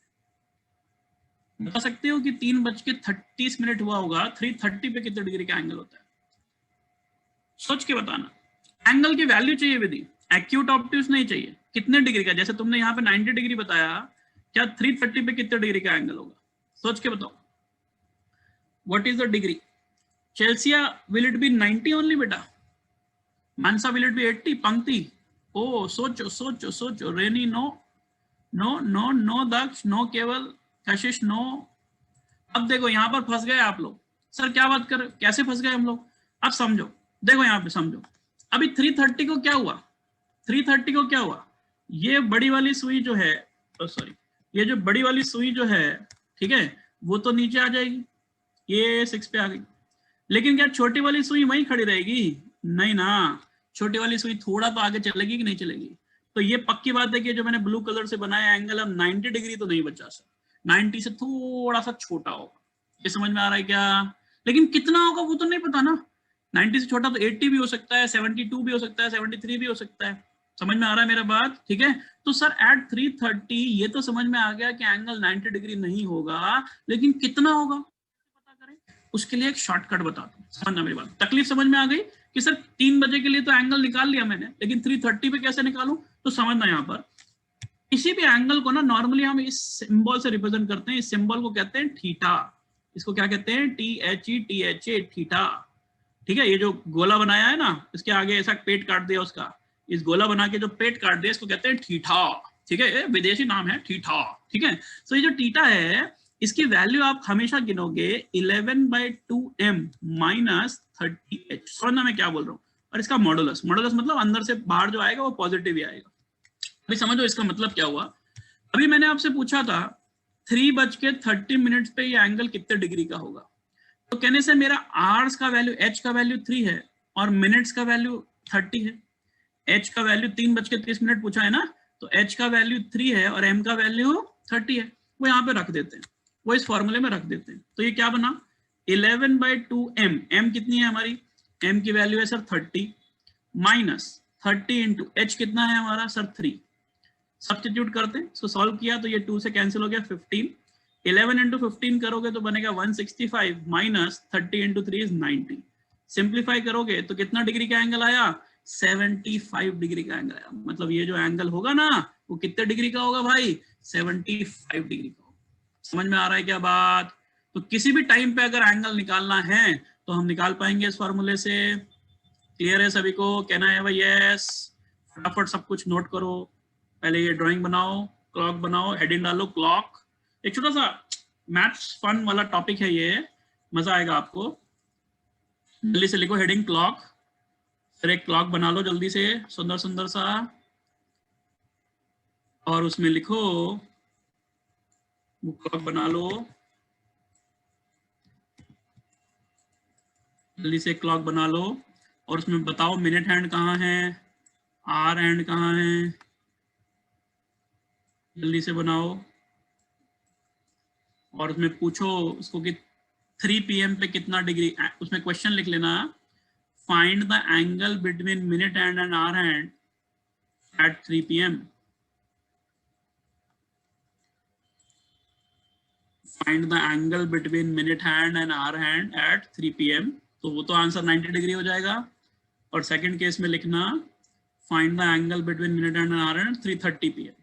बता सकते हो कि 3:30 हुआ होगा, 3:30 पे कितने डिग्री का एंगल होता है? सोच के बताना। एंगल की वैल्यू चाहिए विधि, एक्यूट ऑब्ट्यूज नहीं चाहिए। कितने डिग्री का? जैसे तुमने यहाँ पे 90 डिग्री बताया, क्या 3:30 पे कितने डिग्री का एंगल होगा? सोच के बताओ। What is the degree? Chelsea will it be 90 only बेटा? मानसा विल इट बी 80? पंक्ति ओ सोचो सोचो सोचो। रेनी नो नो नो नो, दक्ष नो, केवल, कशिश नो। अब देखो यहाँ पर फंस गए आप लोग। सर क्या बात कर, कैसे फंस गए हम लोग? अब समझो, देखो यहाँ पे समझो। अभी 3:30 को क्या हुआ? 3:30 को क्या हुआ? ये बड़ी वाली सुई जो है, सॉरी ये जो बड़ी वाली सुई जो है, ठीक है, वो तो नीचे आ जाएगी, ये 6 पे आ गई। लेकिन क्या छोटी वाली सुई वहीं खड़ी रहेगी? नहीं ना, छोटी वाली सुई थोड़ा तो आगे चलेगी कि नहीं चलेगी? तो ये पक्की बात है कि जो मैंने ब्लू कलर से बनाया एंगल अब 90 डिग्री तो नहीं बचा सर, 90 से थोड़ा सा छोटा होगा। ये समझ में आ रहा है क्या? लेकिन कितना होगा वो तो नहीं पता ना। 90 से छोटा तो 80 भी हो सकता है, 72 भी हो सकता है, 73 भी हो सकता है। समझ में आ रहा है मेरा बात? ठीक है, तो सर एट 3:30 ये तो समझ में आ गया कि एंगल 90 डिग्री नहीं होगा, लेकिन कितना होगा पता करें। उसके लिए एक शॉर्टकट बताता हूँ, समझना मेरी बात। तकलीफ समझ में आ गई कि सर 3 बजे के लिए तो एंगल निकाल लिया मैंने, लेकिन 3:30 पे कैसे निकालूं? तो समझना, यहाँ पर किसी भी एंगल को ना नॉर्मली हम इस सिंबल से रिप्रेजेंट करते हैं। इस सिंबल को कहते हैं थीटा। इसको क्या कहते हैं? THETA, theta. ठीक है, ये जो गोला बनाया है ना, इसके आगे ऐसा पेट काट दिया उसका, इस गोला बना के जो पेट काट दिया इसको कहते हैं थीटा। ठीक है, विदेशी नाम है थीटा। ठीक है, तो ये जो थीटा है इसकी वैल्यू आप हमेशा गिनोगे 11/2m माइनस 30h। समझना मैं क्या बोल रहा हूँ। और इसका मॉडुलस, मॉडुलस मतलब अंदर से बाहर जो आएगा वो पॉजिटिव ही आएगा। अभी समझो इसका मतलब क्या हुआ। अभी मैंने आपसे पूछा था 3:30 पे ये एंगल कितने डिग्री का होगा, तो कहने से मेरा आर्स का वैल्यू, h का वैल्यू 3 है और मिनट्स का वैल्यू 30 है, h का वैल्यू 3:30 पूछा है ना, तो h का वैल्यू 3 है और m का वैल्यू 30 है, वो यहाँ पे रख देते हैं, वो इस फॉर्मूले में रख देते हैं। तो ये क्या बना 11/2m, m कितनी है हमारी, m की वैल्यू है सर 30 माइनस 30 इंटू h कितना है हमारा सर 3, सब्स्टिट्यूट करते हैं, सो सॉल्व किया तो ये 2 से कैंसिल हो गया 15, 11 इंटू 15 करोगे तो बनेगा 165 माइनस 30 इंटू 3 इज 90, सिंप्लीफाई करोगे तो कितना डिग्री का एंगल आया 75 डिग्री का एंगल आया। मतलब ये जो एंगल होगा ना वो कितने डिग्री का होगा भाई 75 डिग्री का होगा। समझ में आ रहा है क्या बात? तो किसी भी टाइम पे अगर एंगल निकालना है तो हम निकाल पाएंगे इस फॉर्मूले से। क्लियर है सभी को? कहना है भाई यस। फटाफट सब कुछ नोट करो, पहले ये ड्राइंग बनाओ, क्लॉक बनाओ, हेडिंग डालो क्लॉक। एक छोटा सा मैथ्स फन वाला टॉपिक है ये, मजा आएगा आपको। जल्दी से लिखो हेडिंग क्लॉक, फिर एक क्लॉक बना लो जल्दी से सुंदर सुंदर सा, और उसमें लिखो वो क्लॉक बना लो, जल्दी से क्लॉक बना लो, और उसमें बताओ मिनट हैंड कहाँ है, आर हैंड कहाँ है, जल्दी से बनाओ। और उसमें पूछो उसको कि 3 PM पे कितना डिग्री, उसमें क्वेश्चन लिख लेना, find the angle between minute hand and hour hand at 3 PM। Find the angle between minute hand and hour hand at 3 PM, तो वो तो आंसर 90 डिग्री हो जाएगा। और सेकंड केस में लिखना find the angle between minute hand and hour hand 3:30 PM।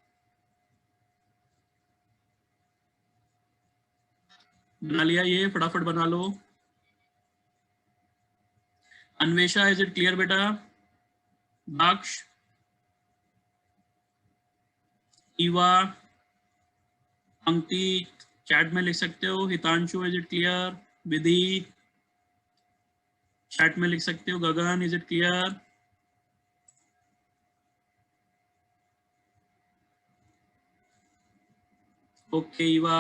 बना लिया? ये फटाफट बना लो। अन्वेषा इज इट क्लियर बेटा? दाक्ष, ईवा, पंक्ति चैट में लिख सकते हो। Hitanshu is it clear? Vidhi chat में लिख सकते हो। Gagan is it clear? Okay Eva,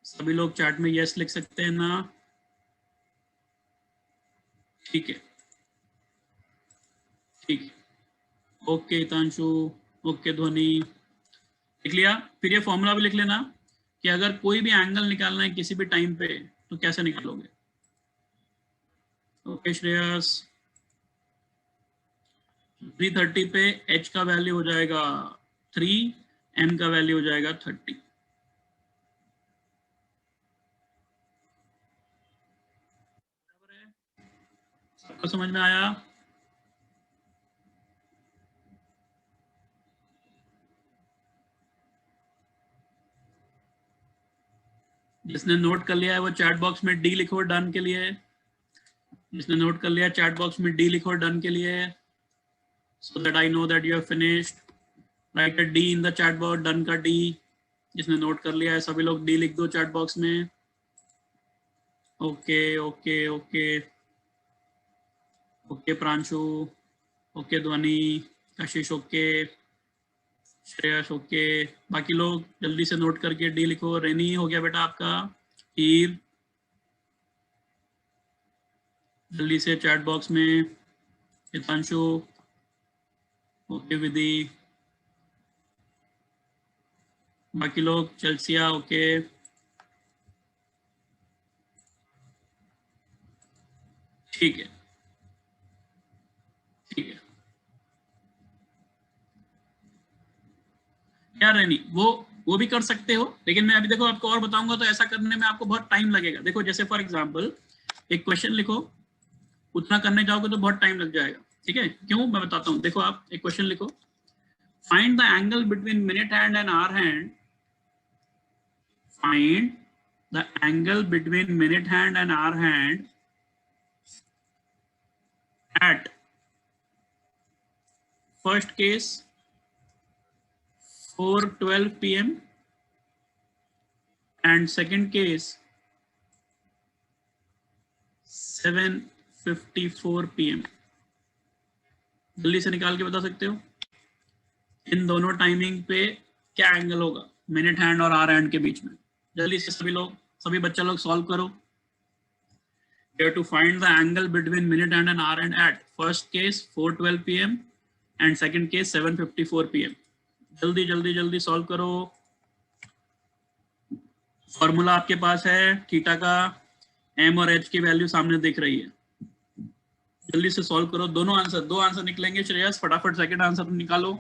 सभी लोग चैट में यस लिख सकते हैं ना? ठीक है ठीक है, ओके हितांशु, ओके ध्वनि, लिख लिया। फिर ये फॉर्मूला भी लिख लेना कि अगर कोई भी एंगल निकालना है किसी भी टाइम पे तो कैसे निकालोगे। ओके श्रेयस, 3:30 पे h का वैल्यू हो जाएगा 3, m का वैल्यू हो जाएगा 30। सबको समझ में आया? जिसने नोट कर लिया है वो चैट बॉक्स में डी लिखो डन के लिए। जिसने नोट कर लिया चैट बॉक्स में डी लिखो डन के लिए, so that I know that you have finished. Write a D in the chat box, done का D। जिसने नोट कर लिया है सभी लोग डी लिख दो चैट बॉक्स में। Okay okay okay okay Pranshu, okay ध्वनि, कशिश ओके, श्रेयस ओके, बाकी लोग जल्दी से नोट करके डी लिखो। रेनी हो गया बेटा आपका? हीर जल्दी से चैट बॉक्स में। हितांशु ओके, विधि, बाकी लोग चलसिया ओके। ठीक है ठीक है यार रेनी, वो भी कर सकते हो, लेकिन मैं अभी देखो आपको और बताऊंगा तो ऐसा करने में आपको बहुत टाइम लगेगा। देखो जैसे फॉर एग्जांपल एक क्वेश्चन लिखो, उतना करने जाओगे तो बहुत टाइम लग जाएगा। ठीक है, क्यों मैं बताता हूँ। देखो आप एक क्वेश्चन लिखो, find the angle between minute hand and hour hand, find the angle between minute hand and hour hand at first case 4:12 PM and second case 7:54 PM। जल्दी से निकाल के बता सकते हो इन दोनों टाइमिंग पे क्या एंगल होगा मिनट हैंड और आवर हैंड के बीच में। जल्दी से सभी लोग, सभी बच्चे लोग सॉल्व करो। You have to find the angle between minute and an hour and at. First case 4:12 p.m. and second case 7:54 p.m. जल्दी जल्दी जल्दी सॉल्व करो. फॉर्मूला आपके पास है थीटा का, m और h की वैल्यू सामने दिख रही है. जल्दी से सॉल्व करो. दो आंसर निकलेंगे. श्रेयस फटाफट सेकंड आंसर निकालो.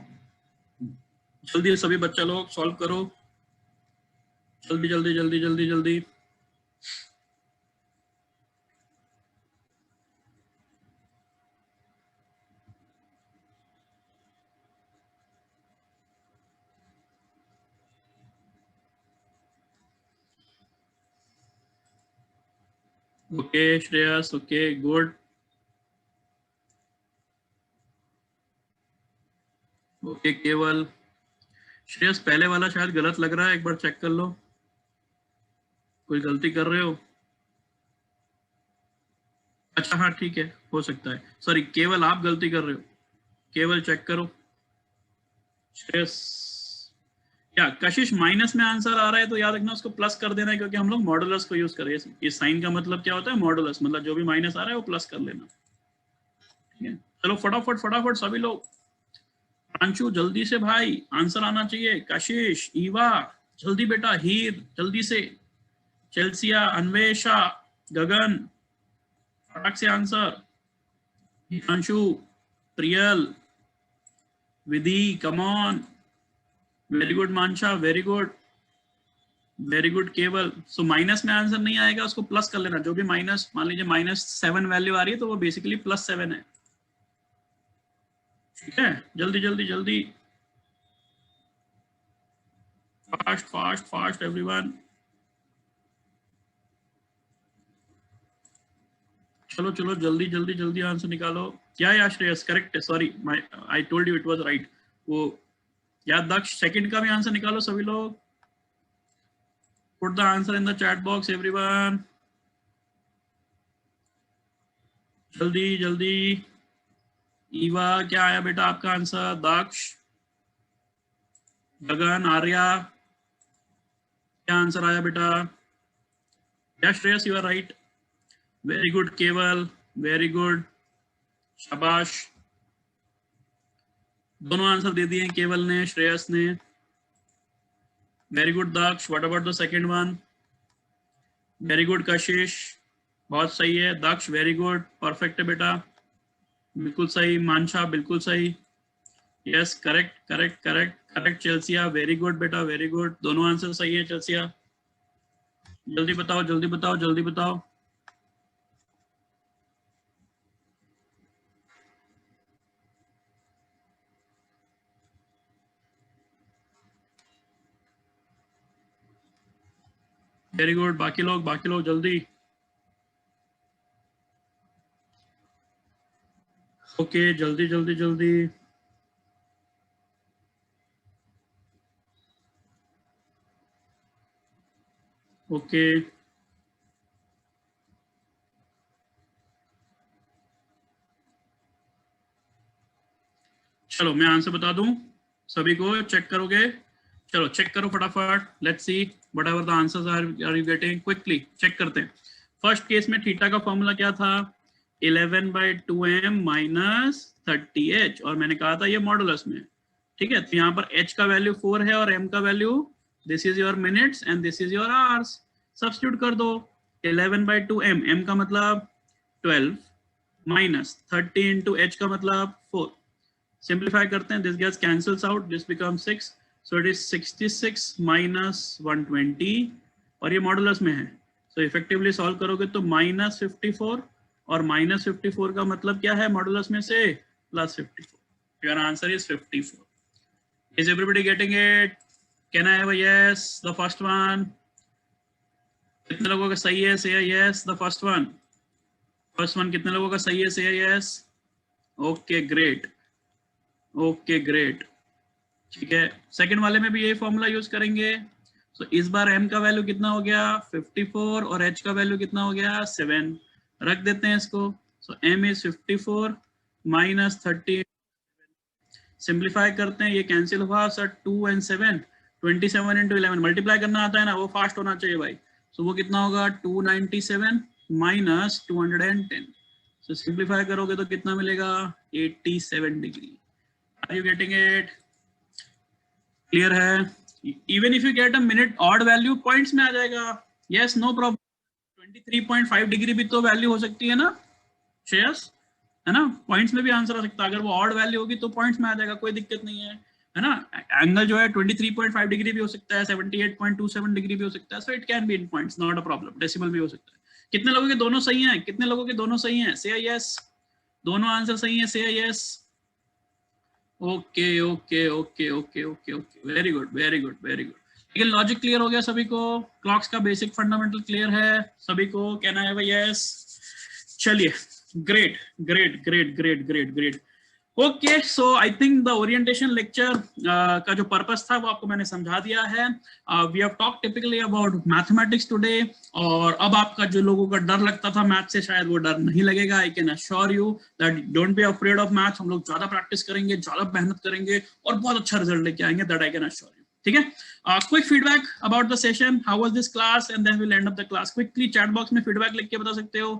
जल्दी सभी बच्चा लोग सॉल्व करो. जल्दी जल्दी जल्दी जल्दी जल्दी. Okay Shreyas, okay good. Okay केवल. श्रेयस पहले वाला शायद गलत लग रहा है, एक बार चेक कर लो. कोई गलती कर रहे हो? अच्छा हाँ ठीक है, हो सकता है. सॉरी केवल आप गलती कर रहे हो. केवल चेक करो. श्रेयस क्या कशिश माइनस में आंसर आ रहा है तो याद रखना उसको प्लस कर देना है, क्योंकि हम लोग मॉडुलस को यूज कर रहे हैं. इस साइन का मतलब क्या होता है? मॉडुलस. मतलब जो भी माइनस आ रहा है वो प्लस कर लेना. ठीक है, चलो फटाफट फटाफट सभी लोग. प्रांशु जल्दी से भाई, आंसर आना चाहिए. कशिश, ईवा जल्दी बेटा. हीर जल्दी से. चेल्सिया, अन्वेषा, गगन फटाक से answer. Pranshu, Priyal, Vidhi, come on. Very good Mansha, very good. Very good Keval. So minus में आंसर नहीं आएगा, उसको प्लस कर लेना. जो भी माइनस, मान लीजिए -7 वैल्यू आ रही है तो वो बेसिकली +7 है. ठीक है, जल्दी जल्दी जल्दी. Fast fast fast everyone. चलो चलो जल्दी जल्दी जल्दी आंसर निकालो. क्या श्रेयस करेक्ट है. Sorry I told you it was right. वो याद दक्ष सेकंड का भी आंसर निकालो सभी लोग. Put the answer in the chat box everyone. जल्दी जल्दी. ईवा क्या आया बेटा आपका आंसर? दक्ष, गगन, आर्या क्या आंसर आया बेटा? Yes Shreyas you are right. Very good Keval, very good, शाबाश. दोनों आंसर दे दिए केवल ने, श्रेयस ने. Very good Daksh. What about the second one? Very good Kashish, बहुत सही है. दक्ष वेरी गुड, परफेक्ट है बेटा, बिल्कुल सही. मानशा बिल्कुल सही. Yes correct correct correct correct. Chelsea very good बेटा, वेरी गुड. दोनों आंसर सही है चेल्सिया. जल्दी बताओ जल्दी बताओ जल्दी बताओ. Very good. बाकी लोग जल्दी. ओके जल्दी जल्दी जल्दी. ओके चलो मैं आंसर बता दूं सभी को. चेक करोगे? चलो चेक करो फटाफट. Let's see whatever the answers are you getting. Quickly check करते हैं. फर्स्ट केस में थीटा का फॉर्मूला क्या था? 11/2m - 30h. और मैंने कहा था ये मॉडुलस में. ठीक है, तो यहाँ पर h का वैल्यू 4 है और m का value, this is your minutes and this is your hours. Substitute कर दो. 11/2m, m का मतलब 12 माइनस 30 इंटू h का मतलब 4. सिंप्लीफाई करते हैं. This gets cancels out, this becomes 6. So it is 66 - 120 और ये मॉडुलस में है. सो इफेक्टिवली सॉल्व करोगे तो -54 और -54 का मतलब क्या है मॉडुलस में से? +54. Your answer is 54. Is everybody getting it? Can I have a yes? The first one. कितने लोगों का सही है? Say a yes. The first one. First one कितने लोगों का सही है? Say a yes. Okay, great. Okay, great. ठीक है, सेकंड वाले में भी यही फॉर्मूला यूज करेंगे. So इस बार m का वैल्यू कितना हो गया? 54 और h का वैल्यू कितना हो गया? 7. रख देते हैं इसको. So m is 54 - 30. सिंप्लीफाई करते हैं, ये कैंसिल हुआ सर. 2 and 7, 27 into 11. मल्टीप्लाई करना आता है ना, वो फास्ट होना चाहिए भाई. सो वो कितना होगा? 297 minus 210. So simplify करोगे तो कितना मिलेगा? 87 degree. Are you getting it? Clear है? Even if you get a minute odd value, points में आ जाएगा. Yes, no problem. 23.5 डिग्री भी तो वैल्यू हो सकती है ना शेयर्स, है ना? पॉइंट्स में भी आंसर आ सकता है. अगर वो ऑड वैल्यू होगी तो पॉइंट्स में आ जाएगा, कोई दिक्कत नहीं है ना? एंगल जो है 23.5 डिग्री भी हो सकता है, 78.27 डिग्री भी हो सकता है. So it can be in points, not a problem. Decimal भी हो सकता है. कितने लोगों के दोनों सही हैं? कितने लोगों के दोनों सही हैं? से यस. दोनों आंसर सही हैं, से yes. Okay okay okay okay okay okay, very good very good very good. ठीक है, लॉजिक क्लियर हो गया सभी को? क्लॉक्स का बेसिक फंडामेंटल क्लियर है सभी को? कहना है भाई यस. चलिए, great great great great great great. Okay, so I think the orientation lecture का जो पर्पस था वो आपको मैंने समझा दिया है. We have talk typically about mathematics today. और अब आपका जो लोगों का डर लगता था मैथ से, शायद वो डर नहीं लगेगा. आई can assure you that don't be afraid of math. हम लोग ज्यादा प्रैक्टिस करेंगे, ज्यादा मेहनत करेंगे और बहुत अच्छा रिजल्ट लेके आएंगे. That I can assure you. ठीक है, quick feedback about the session. How was this class? And then we will end up the class. Quickly chat box में फीडबैक लिख के बता सकते हो.